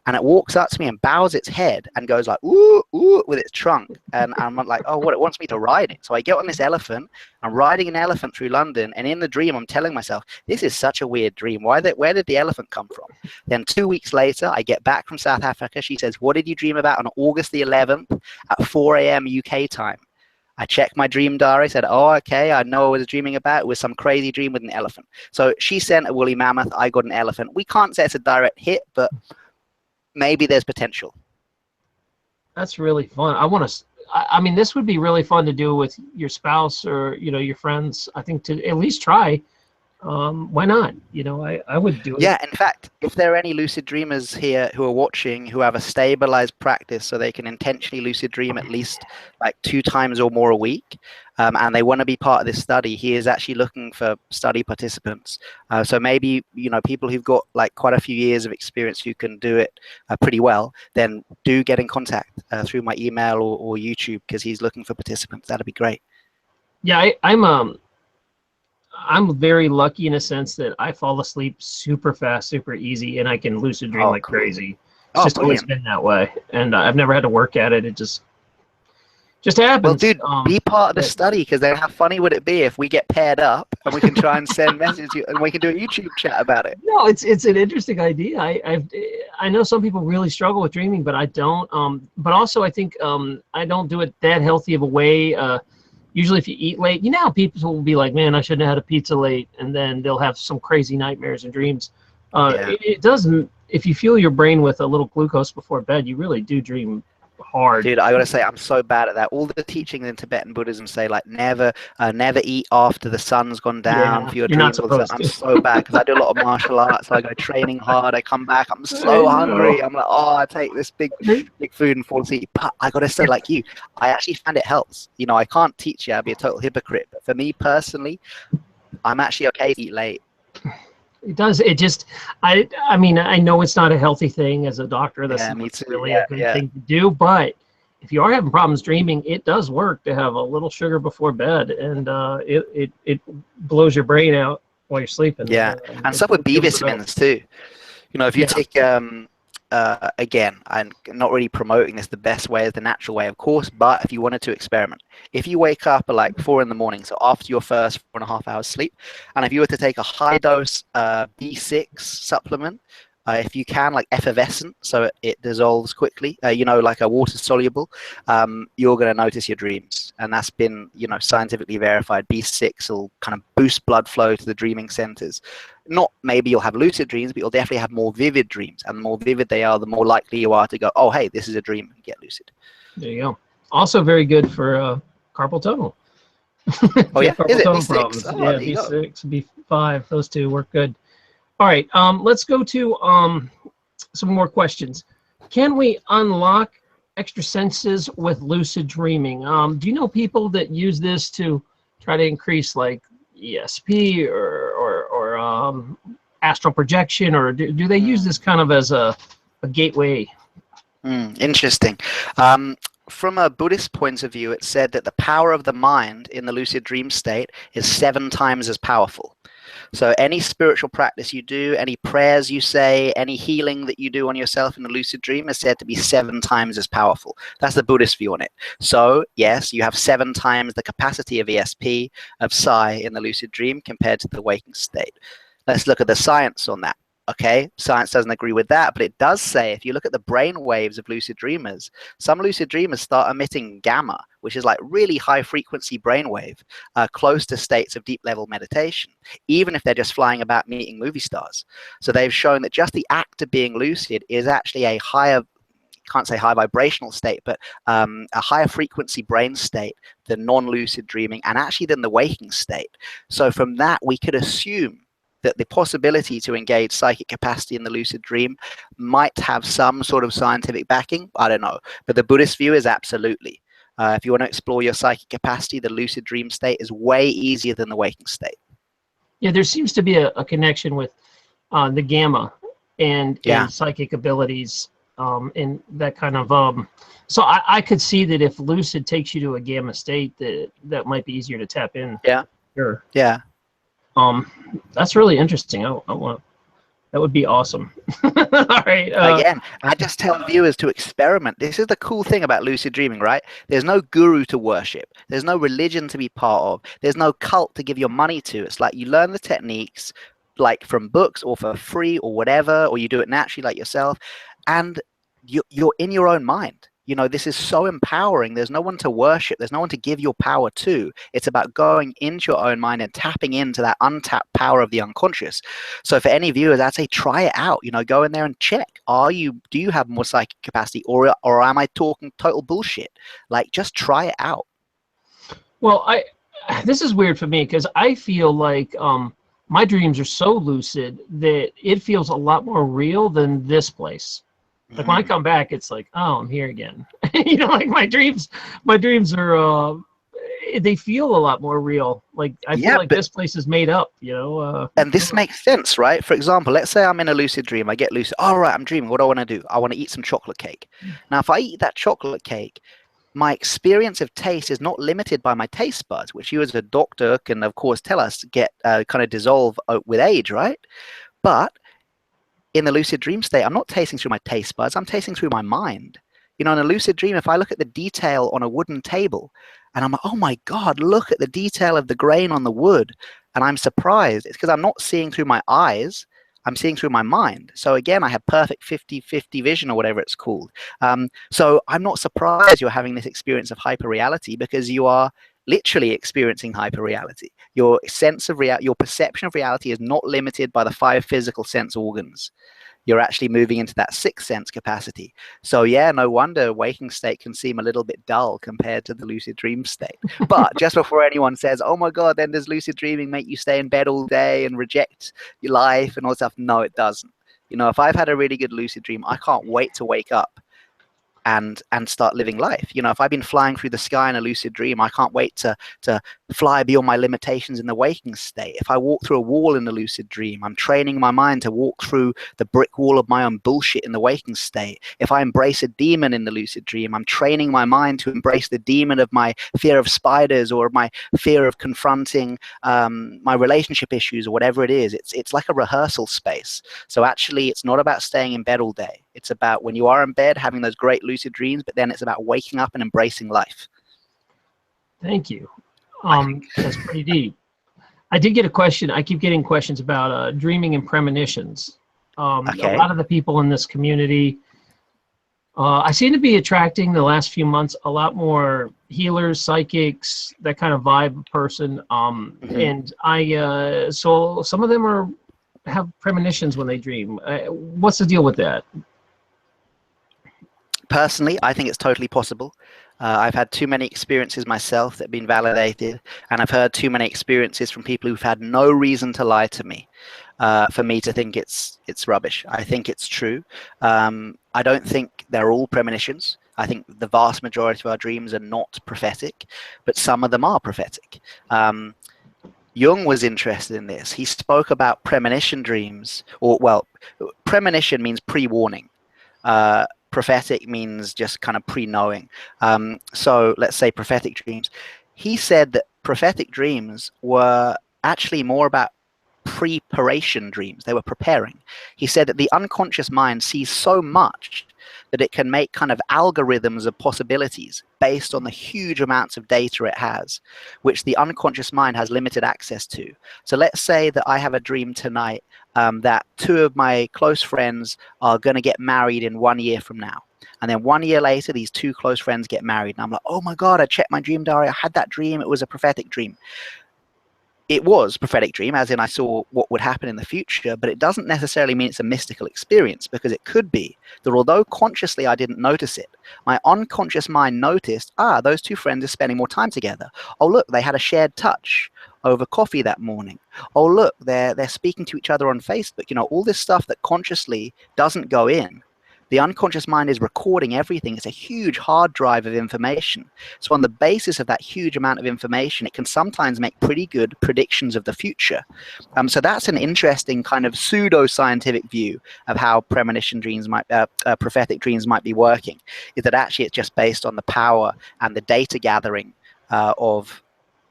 And it walks up to me and bows its head and goes like, ooh, ooh, with its trunk. And I'm like, oh, what, it wants me to ride it. So I get on this elephant. I'm riding an elephant through London. And in the dream, I'm telling myself, this is such a weird dream. Where did the elephant come from? Then 2 weeks later, I get back from South Africa. She says, what did you dream about on August the 11th at 4 a.m. UK time? I checked my dream diary, said, oh, okay, I know what I was dreaming about. It was some crazy dream with an elephant. So she sent a woolly mammoth. I got an elephant. We can't say it's a direct hit, but maybe there's potential. That's really fun. I mean, this would be really fun to do with your spouse or, your friends. I think to at least try. Why not? I would do it. Yeah, in fact, if there are any lucid dreamers here who are watching who have a stabilized practice so they can intentionally lucid dream at least like 2 times or more a week, and they want to be part of this study, he is actually looking for study participants. So maybe, people who've got like quite a few years of experience who can do it pretty well, then do get in contact through my email or YouTube, because he's looking for participants. That'd be great. Yeah, I'm very lucky in a sense that I fall asleep super fast, super easy, and I can lucid dream like crazy. It's just always been that way, and I've never had to work at it. It just happens. Well, dude, be part of the study, because then how funny would it be if we get paired up and we can try and send messages and we can do a YouTube chat about it? No, it's an interesting idea. I know some people really struggle with dreaming, but I don't. But also I think I don't do it that healthy of a way. Usually if you eat late, how people will be like, man, I shouldn't have had a pizza late, and then they'll have some crazy nightmares and dreams. It doesn't, if you fuel your brain with a little glucose before bed, you really do dream hard. Dude, I gotta say, I'm so bad at that. All the teachings in Tibetan Buddhism say like never eat after the sun's gone down for your dreams. I'm so bad because I do a lot of martial arts. So I go training hard. I come back. I'm so hungry. I'm like, oh, I take this big food and fall asleep. But I gotta say, like you, I actually find it helps. I can't teach you. I'd be a total hypocrite. But for me personally, I'm actually okay to eat late. It does. It just, I mean, I know it's not a healthy thing as a doctor. That's really a good thing to do. But if you are having problems dreaming, it does work to have a little sugar before bed, and it blows your brain out while you're sleeping. Yeah, and stuff with B vitamins too. If you take again, I'm not really promoting this the best way is the natural way, of course, but if you wanted to experiment, if you wake up at like 4 in the morning, so after your first 4.5 hours sleep, and if you were to take a high dose B6 supplement, if you can, like effervescent, so it dissolves quickly, like a water soluble, you're going to notice your dreams. And that's been, scientifically verified. B6 will kind of boost blood flow to the dreaming centers. Not maybe you'll have lucid dreams, but you'll definitely have more vivid dreams. And the more vivid they are, the more likely you are to go, oh, hey, this is a dream, and get lucid. There you go. Also very good for carpal tunnel. Oh, yeah? Carpal is it tunnel B6? problems. Oh, yeah, B6, B5, those two work good. All right, let's go to some more questions. Can we unlock extra senses with lucid dreaming? Do you know people that use this to try to increase like ESP or astral projection, or do they use this kind of as a gateway? Interesting. From a Buddhist point of view, it said that the power of the mind in the lucid dream state is 7 times as powerful. So any spiritual practice you do, any prayers you say, any healing that you do on yourself in the lucid dream is said to be 7 times as powerful. That's the Buddhist view on it. So yes, you have 7 times the capacity of ESP, of psi in the lucid dream compared to the waking state. Let's look at the science on that. Okay, science doesn't agree with that, but it does say if you look at the brain waves of lucid dreamers, some lucid dreamers start emitting gamma, which is like really high frequency brainwave, close to states of deep level meditation, even if they're just flying about meeting movie stars. So they've shown that just the act of being lucid is actually a higher, can't say high vibrational state, but a higher frequency brain state than non-lucid dreaming, and actually than the waking state. So from that, we could assume that the possibility to engage psychic capacity in the lucid dream might have some sort of scientific backing. I don't know. But the Buddhist view is absolutely. If you want to explore your psychic capacity, the lucid dream state is way easier than the waking state. Yeah, there seems to be a connection with the gamma and psychic abilities, and that kind of... so I could see that if lucid takes you to a gamma state, that might be easier to tap in. Yeah. Sure. Yeah. That's really interesting. I want, that would be awesome. All right. Again, I just tell viewers to experiment. This is the cool thing about lucid dreaming, right? There's no guru to worship. There's no religion to be part of. There's no cult to give your money to. It's like you learn the techniques like from books or for free or whatever, or you do it naturally like yourself, and you're in your own mind. You know, this is so empowering. There's no one to worship. There's no one to give your power to. It's about going into your own mind and tapping into that untapped power of the unconscious. So for any viewers, I'd say try it out. You know, go in there and check. Do you have more psychic capacity, or am I talking total bullshit? Like, just try it out. Well, this is weird for me because I feel like my dreams are so lucid that it feels a lot more real than this place. Like when I come back, it's like, oh, I'm here again. You know, like my dreams are, they feel a lot more real. Like I feel like this place is made up, you know. And this makes sense, right? For example, let's say I'm in a lucid dream. I get lucid. All right, I'm dreaming. What do I want to do? I want to eat some chocolate cake. Now, if I eat that chocolate cake, my experience of taste is not limited by my taste buds, which you as a doctor can, of course, tell us get kind of dissolve with age, right? But in the lucid dream state, I'm not tasting through my taste buds, I'm tasting through my mind. You know, in a lucid dream, if I look at the detail on a wooden table and I'm like, oh my God, look at the detail of the grain on the wood, and I'm surprised, it's because I'm not seeing through my eyes, I'm seeing through my mind. So again, I have perfect 50-50 vision or whatever it's called. So I'm not surprised you're having this experience of hyperreality, because you are literally experiencing hyperreality. Your sense of your perception of reality is not limited by the 5 physical sense organs. You're actually moving into that 6th sense capacity. So yeah, no wonder waking state can seem a little bit dull compared to the lucid dream state. But just before anyone says, oh my God, then does lucid dreaming make you stay in bed all day and reject your life and all that stuff? No, it doesn't. You know, if I've had a really good lucid dream, I can't wait to wake up and start living life. You know, if I've been flying through the sky in a lucid dream, I can't wait to fly beyond my limitations in the waking state. If I walk through a wall in a lucid dream, I'm training my mind to walk through the brick wall of my own bullshit in the waking state. If I embrace a demon in the lucid dream, I'm training my mind to embrace the demon of my fear of spiders or my fear of confronting my relationship issues or whatever it is. It's like a rehearsal space. So actually, it's not about staying in bed all day. It's about when you are in bed having those great lucid dreams, but then it's about waking up and embracing life. Thank you. That's pretty deep. I did get a question. I keep getting questions about dreaming and premonitions. Okay. A lot of the people in this community, I seem to be attracting the last few months a lot more healers, psychics, that kind of vibe person. And so some of them have premonitions when they dream. What's the deal with that? Personally, I think it's totally possible. I've had too many experiences myself that have been validated, and I've heard too many experiences from people who've had no reason to lie to me for me to think it's rubbish. I think it's true. I don't think they're all premonitions. I think the vast majority of our dreams are not prophetic, but some of them are prophetic. Jung was interested in this. He spoke about premonition dreams, or well, premonition means pre-warning. Prophetic means just kind of pre-knowing. So let's say prophetic dreams. He said that prophetic dreams were actually more about preparation dreams. They were preparing. He said that the unconscious mind sees so much that it can make kind of algorithms of possibilities based on the huge amounts of data it has, which the unconscious mind has limited access to. So let's say that I have a dream tonight that two of my close friends are going to get married in 1 year from now. And then 1 year later, these two close friends get married. And I'm like, oh my God, I checked my dream diary. I had that dream. It was a prophetic dream. It was a prophetic dream, as in I saw what would happen in the future, but it doesn't necessarily mean it's a mystical experience, because it could be that although consciously I didn't notice it, my unconscious mind noticed, those two friends are spending more time together. Oh, look, they had a shared touch over coffee that morning. Oh, look, they're speaking to each other on Facebook. You know, all this stuff that consciously doesn't go in. The unconscious mind is recording everything. It's a huge hard drive of information. So on the basis of that huge amount of information, it can sometimes make pretty good predictions of the future. So that's an interesting kind of pseudo-scientific view of how premonition dreams might, prophetic dreams might be working, is that actually it's just based on the power and the data gathering of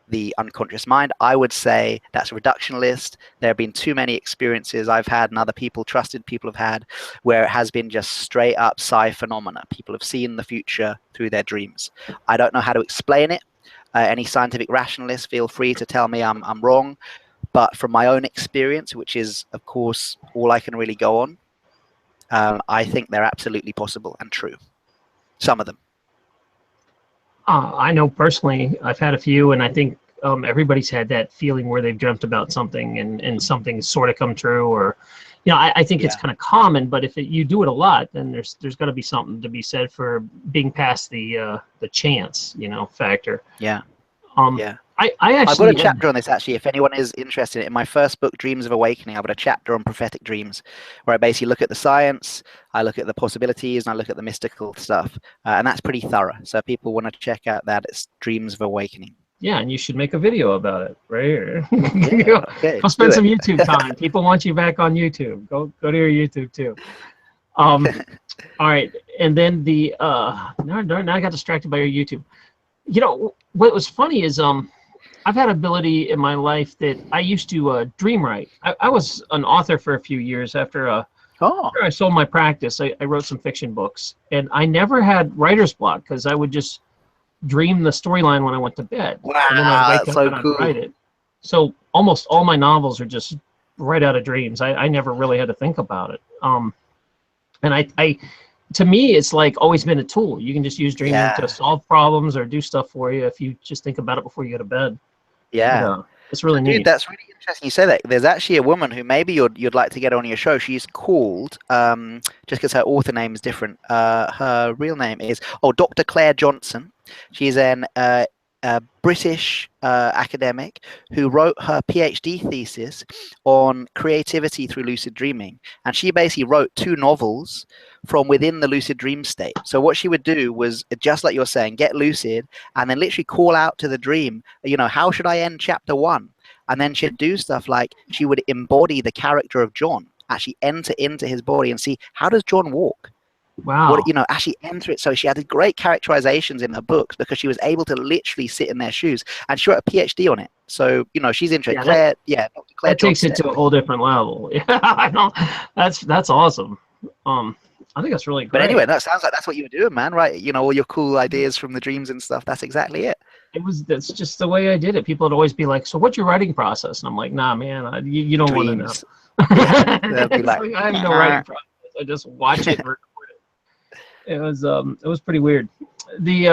the unconscious mind. I would say that's a reductionist. There have been too many experiences I've had and other people, trusted people have had, where it has been just straight up psi phenomena. People have seen the future through their dreams. I don't know how to explain it. Any scientific rationalist, feel free to tell me I'm wrong. But from my own experience, which is, of course, all I can really go on, I think they're absolutely possible and true. Some of them. I know personally, I've had a few, and I think everybody's had that feeling where they've dreamt about something and something's sort of come true, or, you know, I think it's kind of common, but if you do it a lot, then there's got to be something to be said for being past the chance, you know, factor. Yeah. I actually I've got a chapter on this, actually, if anyone is interested. In my first book, Dreams of Awakening, I've got a chapter on prophetic dreams, where I basically look at the science, I look at the possibilities, and I look at the mystical stuff. And that's pretty thorough. So if people want to check out that, it's Dreams of Awakening. Yeah, and you should make a video about it, right? Yeah, okay, go spend some YouTube time. People want you back on YouTube. Go to your YouTube too. All right, and then the now I got distracted by your YouTube. You know what was funny is I've had ability in my life that I used to dream write. I was an author for a few years after after I sold my practice. I wrote some fiction books, and I never had writer's block because I would just dream the storyline when I went to bed. Wow, and then I'd wake that's up so and cool. I'd write it. So almost all my novels are just right out of dreams. I never really had to think about it. And I to me, it's like always been a tool. You can just use dreaming to solve problems or do stuff for you if you just think about it before you go to bed. Yeah. And, it's really neat. Dude, that's really interesting you say that. There's actually a woman who maybe you'd like to get on your show. She's called, just because her author name is different, her real name is, Dr. Claire Johnson. She's an British academic who wrote her PhD thesis on creativity through lucid dreaming. And she basically wrote 2 novels from within the lucid dream state. So what she would do was, just like you're saying, get lucid and then literally call out to the dream, you know, how should I end chapter 1? And then she'd do stuff like she would embody the character of John, actually enter into his body and see, how does John walk? Wow. What, you know, actually enter it. So she had great characterizations in her books because she was able to literally sit in their shoes, and she wrote a PhD on it. So, you know, she's interested. Yeah, Claire that takes it to a whole different level. Yeah, I know. That's awesome. I think that's really great. But anyway, that sounds like that's what you were doing, man, right? You know, all your cool ideas from the dreams and stuff. That's exactly it. That's just the way I did it. People would always be like, so what's your writing process? And I'm like, nah, man, you don't want to know. Yeah, they'll be like, I have no writing process. I just watch it and record it. It was pretty weird. The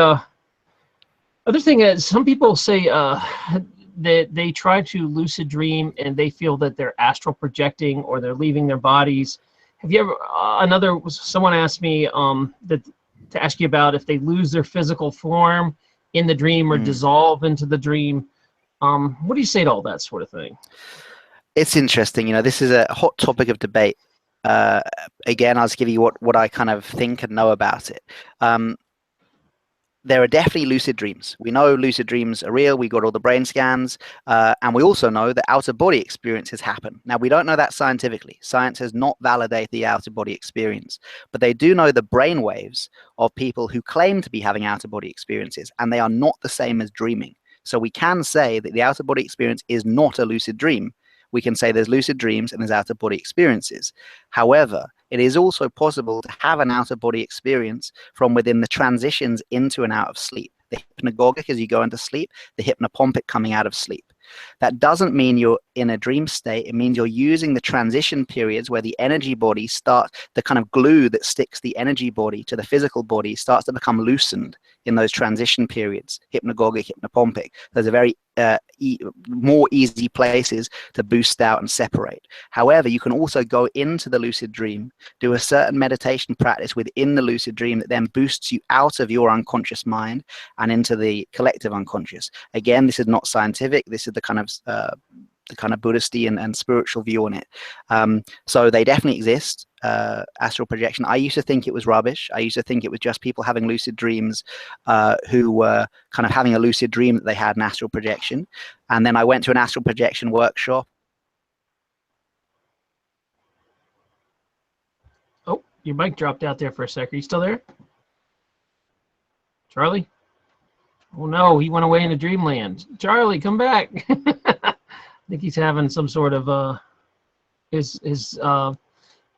other thing is, some people say that they try to lucid dream and they feel that they're astral projecting or they're leaving their bodies. Have you ever? Someone asked me to ask you about if they lose their physical form in the dream or dissolve into the dream. What do you say to all that sort of thing? It's interesting. You know, this is a hot topic of debate. Again, I'll just give you what I kind of think and know about it. there are definitely lucid dreams. We know lucid dreams are real. We got all the brain scans, and we also know that out-of-body experiences happen. Now, we don't know that scientifically. Science has not validated the out-of-body experience, but they do know the brain waves of people who claim to be having out-of-body experiences, and they are not the same as dreaming. So we can say that the out-of-body experience is not a lucid dream. We can say there's lucid dreams and there's out-of-body experiences. However, it is also possible to have an out-of-body experience from within the transitions into and out of sleep. The hypnagogic as you go into sleep, the hypnopompic coming out of sleep. That doesn't mean you're in a dream state. It means you're using the transition periods where the energy body starts, the kind of glue that sticks the energy body to the physical body starts to become loosened in those transition periods, hypnagogic, hypnopompic. Those are very more easy places to boost out and separate. However, you can also go into the lucid dream, do a certain meditation practice within the lucid dream that then boosts you out of your unconscious mind and into the collective unconscious. Again, this is not scientific. This is the kind of Buddhist and spiritual view on it. So they definitely exist. Astral projection. I used to think it was rubbish. I used to think it was just people having lucid dreams who were kind of having a lucid dream that they had an astral projection. And then I went to an astral projection workshop. Oh, your mic dropped out there for a sec. Are you still there? Charlie? Oh no, he went away into dreamland. Charlie, come back. I think he's having some sort of his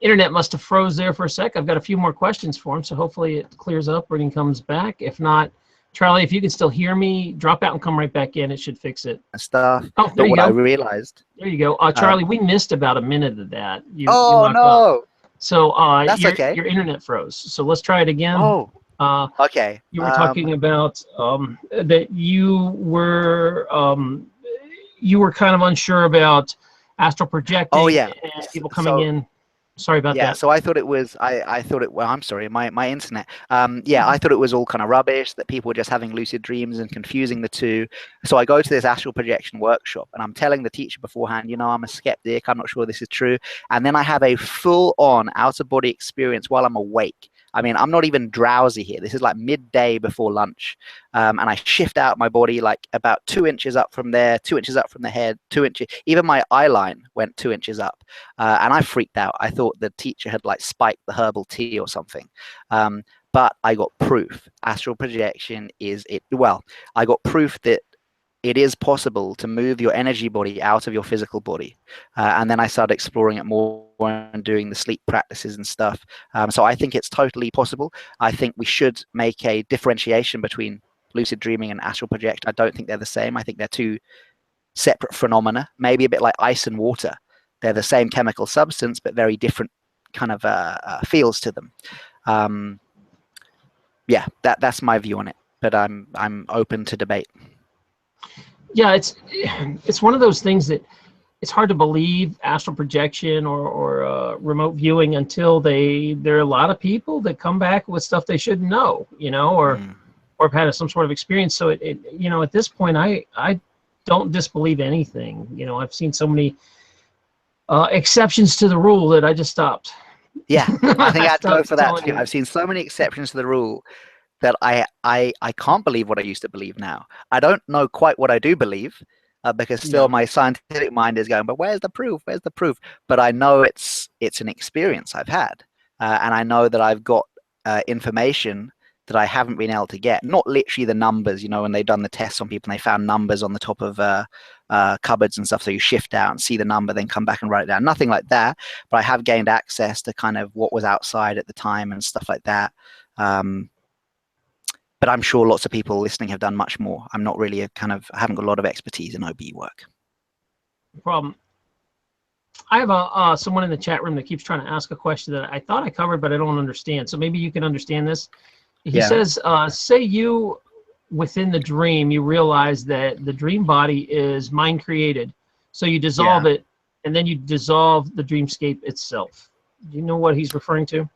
internet must have froze there for a sec. I've got a few more questions for him, so hopefully it clears up when he comes back. If not, Charlie, if you can still hear me, drop out and come right back in. It should fix it. Stuff. Oh, there you go. I realized. There you go. Charlie, we missed about a minute of that. You no. up. So That's okay. Your internet froze. So let's try it again. Oh. Okay. You were talking about that you were kind of unsure about astral projecting. Oh yeah. And people coming in. Sorry about that. Yeah, so I thought it was, I thought it, well, I'm sorry, my internet. Yeah, I thought it was all kind of rubbish, that people were just having lucid dreams and confusing the two. So I go to this astral projection workshop and I'm telling the teacher beforehand, you know, I'm a skeptic, I'm not sure this is true. And then I have a full-on out-of-body experience while I'm awake. I mean, I'm not even drowsy here. This is like midday before lunch. And I shift out my body like about 2 inches up from there, 2 inches up from the head, 2 inches. Even my eye line went 2 inches up. And I freaked out. I thought the teacher had like spiked the herbal tea or something. But I got proof. Astral projection is it. Well, I got proof that it is possible to move your energy body out of your physical body. And then I started exploring it more and doing the sleep practices and stuff. So I think it's totally possible. I think we should make a differentiation between lucid dreaming and astral projection. I don't think they're the same. I think they're two separate phenomena, maybe a bit like ice and water. They're the same chemical substance, but very different kind of feels to them. Yeah, that's my view on it, but I'm open to debate. Yeah, it's one of those things that it's hard to believe astral projection or remote viewing until there are a lot of people that come back with stuff they shouldn't know, you know, or have had some sort of experience. So it you know, at this point, I don't disbelieve anything. You know, I've seen so many exceptions to the rule that I just stopped. Yeah, I think I'd go for that too. I've seen so many exceptions to the rule that I can't believe what I used to believe now. I don't know quite what I do believe because still my scientific mind is going, but where's the proof? Where's the proof? But I know it's an experience I've had. And I know that I've got information that I haven't been able to get. Not literally the numbers, you know, when they've done the tests on people and they found numbers on the top of cupboards and stuff. So you shift out and see the number, then come back and write it down. Nothing like that. But I have gained access to kind of what was outside at the time and stuff like that. But I'm sure lots of people listening have done much more. I'm not really I haven't got a lot of expertise in OB work. No problem. I have someone in the chat room that keeps trying to ask a question that I thought I covered, but I don't understand. So maybe you can understand this. He says, say you, within the dream, you realize that the dream body is mind created. So you dissolve it, and then you dissolve the dreamscape itself. Do you know what he's referring to?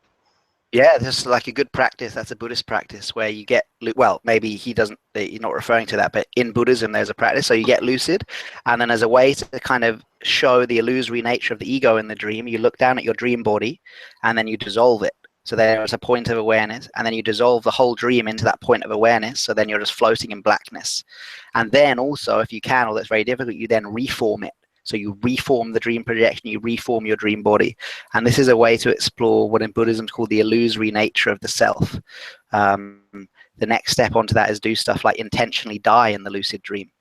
Yeah, this is like a good practice. That's a Buddhist practice where you get, well, maybe he's not referring to that, but in Buddhism, there's a practice. So you get lucid, and then as a way to kind of show the illusory nature of the ego in the dream, you look down at your dream body, and then you dissolve it. So there is a point of awareness, and then you dissolve the whole dream into that point of awareness. So then you're just floating in blackness. And then also, if you can, although it's very difficult, you then reform it. So you reform the dream projection, you reform your dream body. And this is a way to explore what in Buddhism is called the illusory nature of the self. The next step onto that is do stuff like intentionally die in the lucid dream.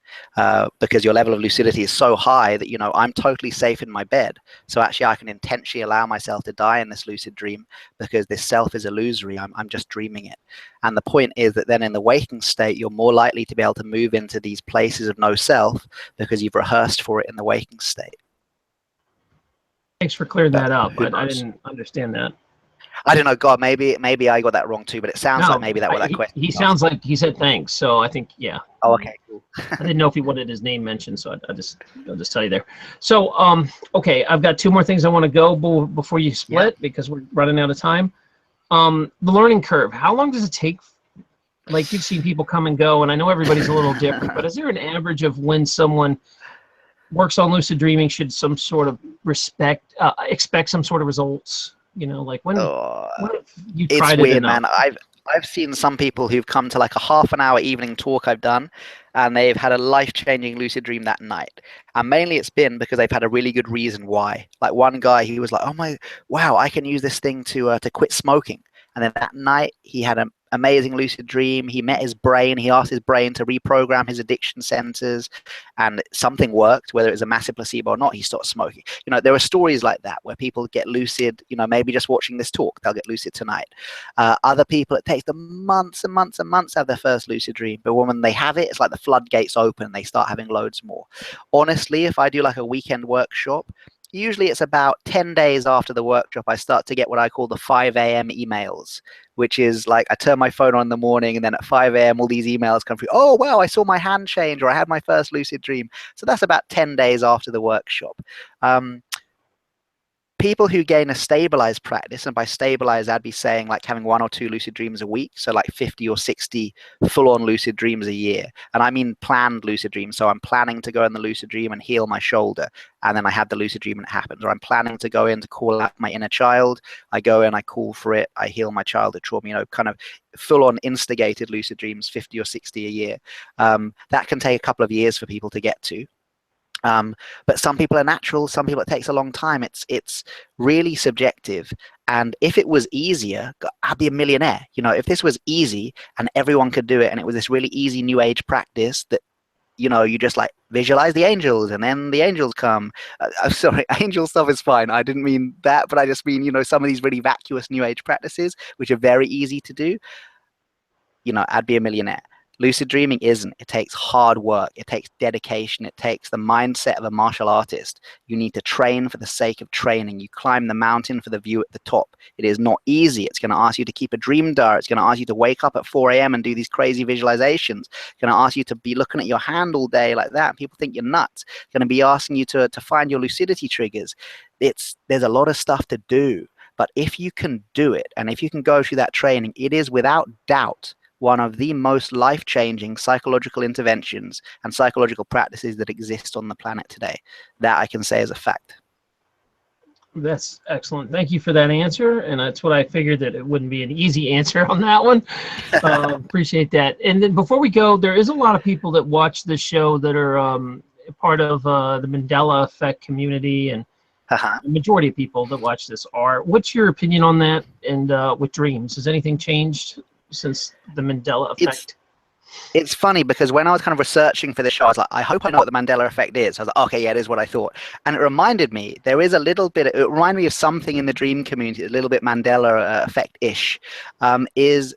Because your level of lucidity is so high that, you know, I'm totally safe in my bed. So actually I can intentionally allow myself to die in this lucid dream because this self is illusory. I'm just dreaming it. And the point is that then in the waking state, you're more likely to be able to move into these places of no self because you've rehearsed for it in the waking state. Thanks for clearing that up. I didn't understand that. I don't know, God, maybe I got that wrong too, but it sounds like maybe that was that question. He sounds like he said thanks, so I think, yeah. Oh, okay, cool. I didn't know if he wanted his name mentioned, so I'll just tell you there. So, okay, I've got two more things I want to go before you split because we're running out of time. The learning curve, how long does it take? Like, you've seen people come and go, and I know everybody's a little different, but is there an average of when someone works on lucid dreaming should some sort of expect some sort of results? You know, like when you tried it's weird, it enough? man. I've seen some people who've come to like a half-an-hour evening talk I've done, and they've had a life-changing lucid dream that night. And mainly it's been because they've had a really good reason why. Like one guy, he was like, "Oh wow, I can use this thing to quit smoking." And then that night, he had an amazing lucid dream. He met his brain. He asked his brain to reprogram his addiction centers, and something worked, whether it was a massive placebo or not. He stopped smoking. You know, there are stories like that where people get lucid, you know, maybe just watching this talk, they'll get lucid tonight. Other people, it takes them months and months and months to have their first lucid dream. But when they have it, it's like the floodgates open and they start having loads more. Honestly, if I do like a weekend workshop, usually it's about 10 days after the workshop, I start to get what I call the 5 a.m. emails, which is like I turn my phone on in the morning and then at 5 a.m. all these emails come through. Oh, wow, I saw my hand change, or I had my first lucid dream. So that's about 10 days after the workshop. People who gain a stabilized practice, and by stabilized, I'd be saying like having 1 or 2 lucid dreams a week, so like 50 or 60 full-on lucid dreams a year. And I mean planned lucid dreams. So I'm planning to go in the lucid dream and heal my shoulder, and then I have the lucid dream and it happens. Or I'm planning to go in to call out my inner child. I go in, I call for it, I heal my childhood trauma. You know, kind of full-on instigated lucid dreams, 50 or 60 a year. That can take a couple of years for people to get to. But some people are natural, some people it takes a long time. It's really subjective. And if it was easier, I'd be a millionaire. You know, if this was easy and everyone could do it, and it was this really easy new age practice that, you know, you just like visualize the angels and then the angels come. I'm sorry, angel stuff is fine. I didn't mean that, but I just mean, you know, some of these really vacuous new age practices, which are very easy to do, you know, I'd be a millionaire. Lucid dreaming isn't. It takes hard work. It takes dedication. It takes the mindset of a martial artist. You need to train for the sake of training. You climb the mountain for the view at the top. It is not easy. It's going to ask you to keep a dream diary. It's going to ask you to wake up at 4 a.m. and do these crazy visualizations. It's going to ask you to be looking at your hand all day like that. People think you're nuts. It's going to be asking you to find your lucidity triggers. There's a lot of stuff to do. But if you can do it, and if you can go through that training, it is without doubt one of the most life-changing psychological interventions and psychological practices that exist on the planet today. That I can say as a fact. That's excellent. Thank you for that answer. And that's what I figured, that it wouldn't be an easy answer on that one. Appreciate that. And then before we go, there is a lot of people that watch this show that are part of the Mandela Effect community, and the majority of people that watch this are. What's your opinion on that? And with dreams, has anything changed since the Mandela Effect? It's funny because when I was kind of researching for this show, I was like, I hope I know what the Mandela Effect is. I was like, okay, yeah, it is what I thought. And it reminded me, there is a little bit, it reminded me of something in the dream community, a little bit Mandela Effect-ish, is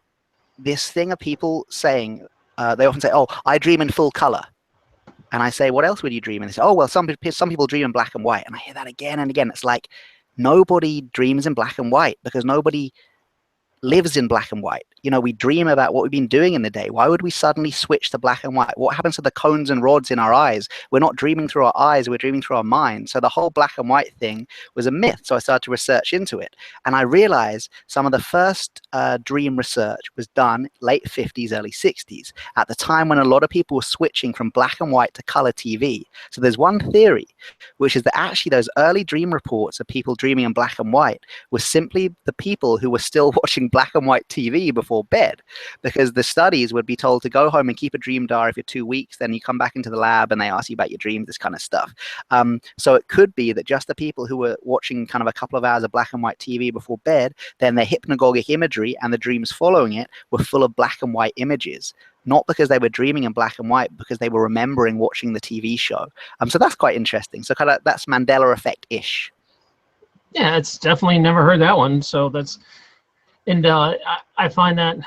this thing of people saying, they often say, oh, I dream in full color. And I say, what else would you dream? And they say, oh, well, some people dream in black and white. And I hear that again and again. It's like, nobody dreams in black and white because nobody lives in black and white. we dream about what we've been doing in the day. Why would we suddenly switch to black and white? What happens to the cones and rods in our eyes? We're not dreaming through our eyes, we're dreaming through our mind. So the whole black and white thing was a myth. So I started to research into it. And I realized some of the first dream research was done late 50s, early 60s, at the time when a lot of people were switching from black and white to color TV. So there's one theory, which is that actually those early dream reports of people dreaming in black and white were simply the people who were still watching black and white TV before bed, because the studies would be told to go home and keep a dream diary for 2 weeks, then you come back into the lab and they ask you about your dreams, this kind of stuff. So it could be that just the people who were watching kind of a couple of hours of black and white TV before bed, then their hypnagogic imagery and the dreams following it were full of black and white images, not because they were dreaming in black and white, because they were remembering watching the TV show. So that's quite interesting. So kind of that's Mandela effect-ish. Yeah, it's definitely never heard that one. So that's, and I find that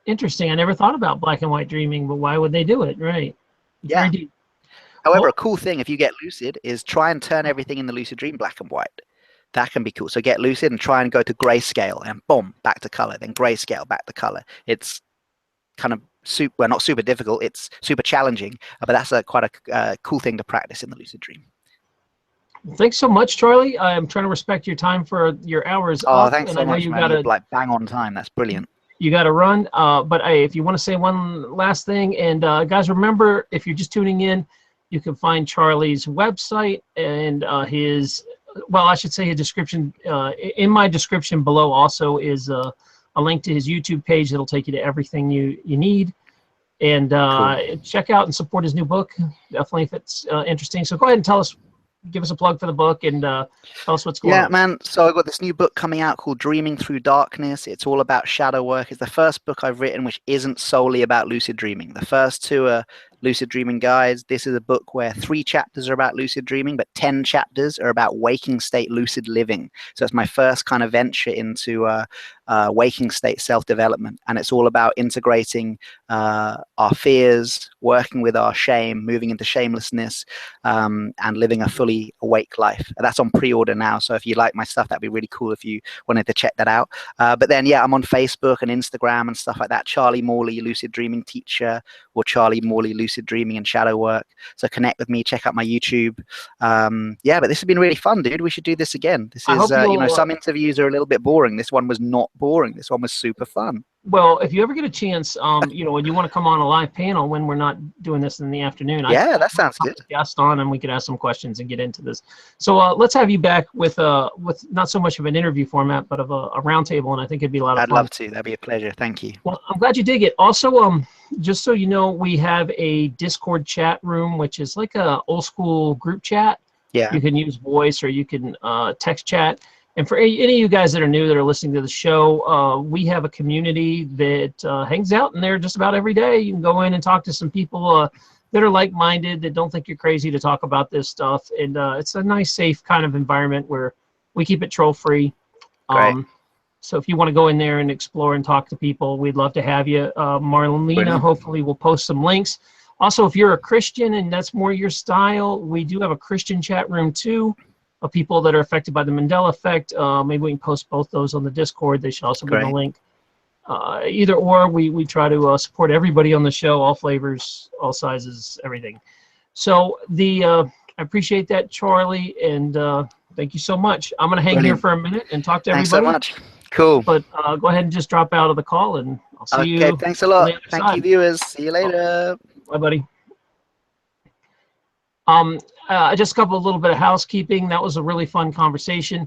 interesting. I never thought about black and white dreaming, but why would they do it? Right. Yeah. However, a cool thing if you get lucid is try and turn everything in the lucid dream black and white. That can be cool. So get lucid and try and go to grayscale and boom, back to color, then grayscale, back to color. It's kind of well, not super difficult, it's super challenging, but that's quite a cool thing to practice in the lucid dream. Thanks so much, Charlie. I'm trying to respect your time for your hours. Oh, thanks so much, man. You're like bang on time. That's brilliant. You got to run. But if you want to say one last thing, and guys, remember, if you're just tuning in, you can find Charlie's website and his, well, I should say his description. In my description below also is a link to his YouTube page that'll take you to everything you need. And cool. Check out and support his new book, definitely, if it's interesting. So go ahead and tell us, give us a plug for the book, and tell us what's going on. Yeah, man. So I've got this new book coming out called Dreaming Through Darkness. It's all about shadow work. It's the first book I've written which isn't solely about lucid dreaming. The first two are lucid dreaming guides. This is a book where 3 chapters are about lucid dreaming, but 10 chapters are about waking state lucid living. So it's my first kind of venture into waking state self-development, and it's all about integrating our fears, working with our shame, moving into shamelessness, and living a fully awake life. And that's on pre-order now, so if you like my stuff, that'd be really cool if you wanted to check that out. But then, yeah, I'm on Facebook and Instagram and stuff like that. Charlie Morley, lucid dreaming teacher, or Charlie Morley, lucid dreaming and shadow work. So connect with me, check out my YouTube. Yeah, but this has been really fun, dude. We should do this again. This is, you know, some interviews are a little bit boring. This one was not boring. This one was super fun. Well, if you ever get a chance, you know, when you want to come on a live panel when we're not doing this in the afternoon, yeah, that sounds good. Guest on, and we could ask some questions and get into this. So let's have you back with not so much of an interview format, but of a roundtable, and I think it'd be a lot of fun. I'd love to. That'd be a pleasure. Thank you. Well, I'm glad you dig it. Also, just so you know, we have a Discord chat room, which is like a old school group chat. Yeah. You can use voice or you can text chat. And for any of you guys that are new that are listening to the show, we have a community that hangs out in there just about every day. You can go in and talk to some people that are like-minded, that don't think you're crazy to talk about this stuff. And it's a nice, safe kind of environment where we keep it troll-free. So if you want to go in there and explore and talk to people, we'd love to have you. Marlena hopefully will post some links. Also, if you're a Christian and that's more your style, we do have a Christian chat room too, of people that are affected by the Mandela effect. Maybe we can post both those on the Discord. They should also be in the link. Either or, we try to support everybody on the show, all flavors, all sizes, everything. So I appreciate that, Charlie, and thank you so much. I'm going to hang here for a minute and talk to everybody. Thanks so much. Cool. But go ahead and just drop out of the call, and I'll see you. Okay, thanks a lot. Thank you, viewers. See you later. Bye, buddy. Just a little bit of housekeeping. That was a really fun conversation.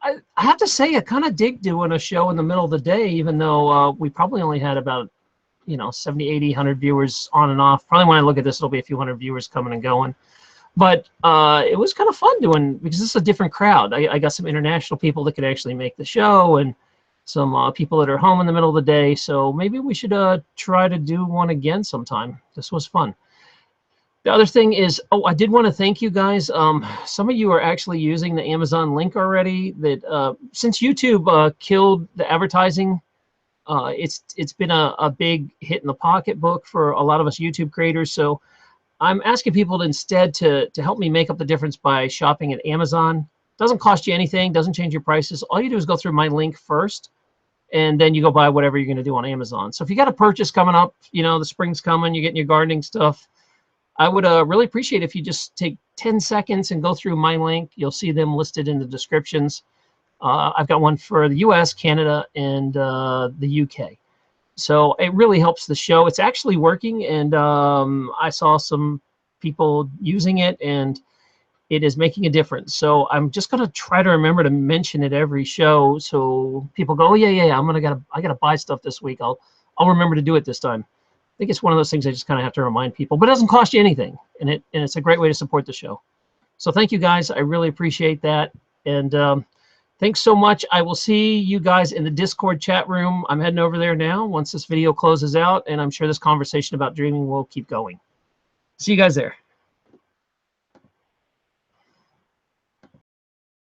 I have to say, I kind of dig doing a show in the middle of the day, even though we probably only had about, 70, 80, 100 viewers on and off. Probably when I look at this, it'll be a few hundred viewers coming and going. But it was kind of fun doing, because this is a different crowd. I got some international people that could actually make the show, and some people that are home in the middle of the day. So maybe we should try to do one again sometime. This was fun. The other thing is, I did want to thank you guys. Some of you are actually using the Amazon link already. That since YouTube killed the advertising, it's been a big hit in the pocketbook for a lot of us YouTube creators. So I'm asking people to instead to help me make up the difference by shopping at Amazon. Doesn't cost you anything, doesn't change your prices. All you do is go through my link first, and then you go buy whatever you're going to do on Amazon. So if you got a purchase coming up, you know, the spring's coming, you're getting your gardening stuff, I would really appreciate if you just take 10 seconds and go through my link. You'll see them listed in the descriptions. I've got one for the US, Canada, and the UK. So it really helps the show. It's actually working, and I saw some people using it, and it is making a difference. So I'm just going to try to remember to mention it every show, so people go, oh yeah, I gotta buy stuff this week. I'll remember to do it this time. I think it's one of those things I just kind of have to remind people, but it doesn't cost you anything, and it's a great way to support the show. So thank you guys. I really appreciate that, and thanks so much. I will see you guys in the Discord chat room. I'm heading over there now once this video closes out, and I'm sure this conversation about dreaming will keep going. See you guys there.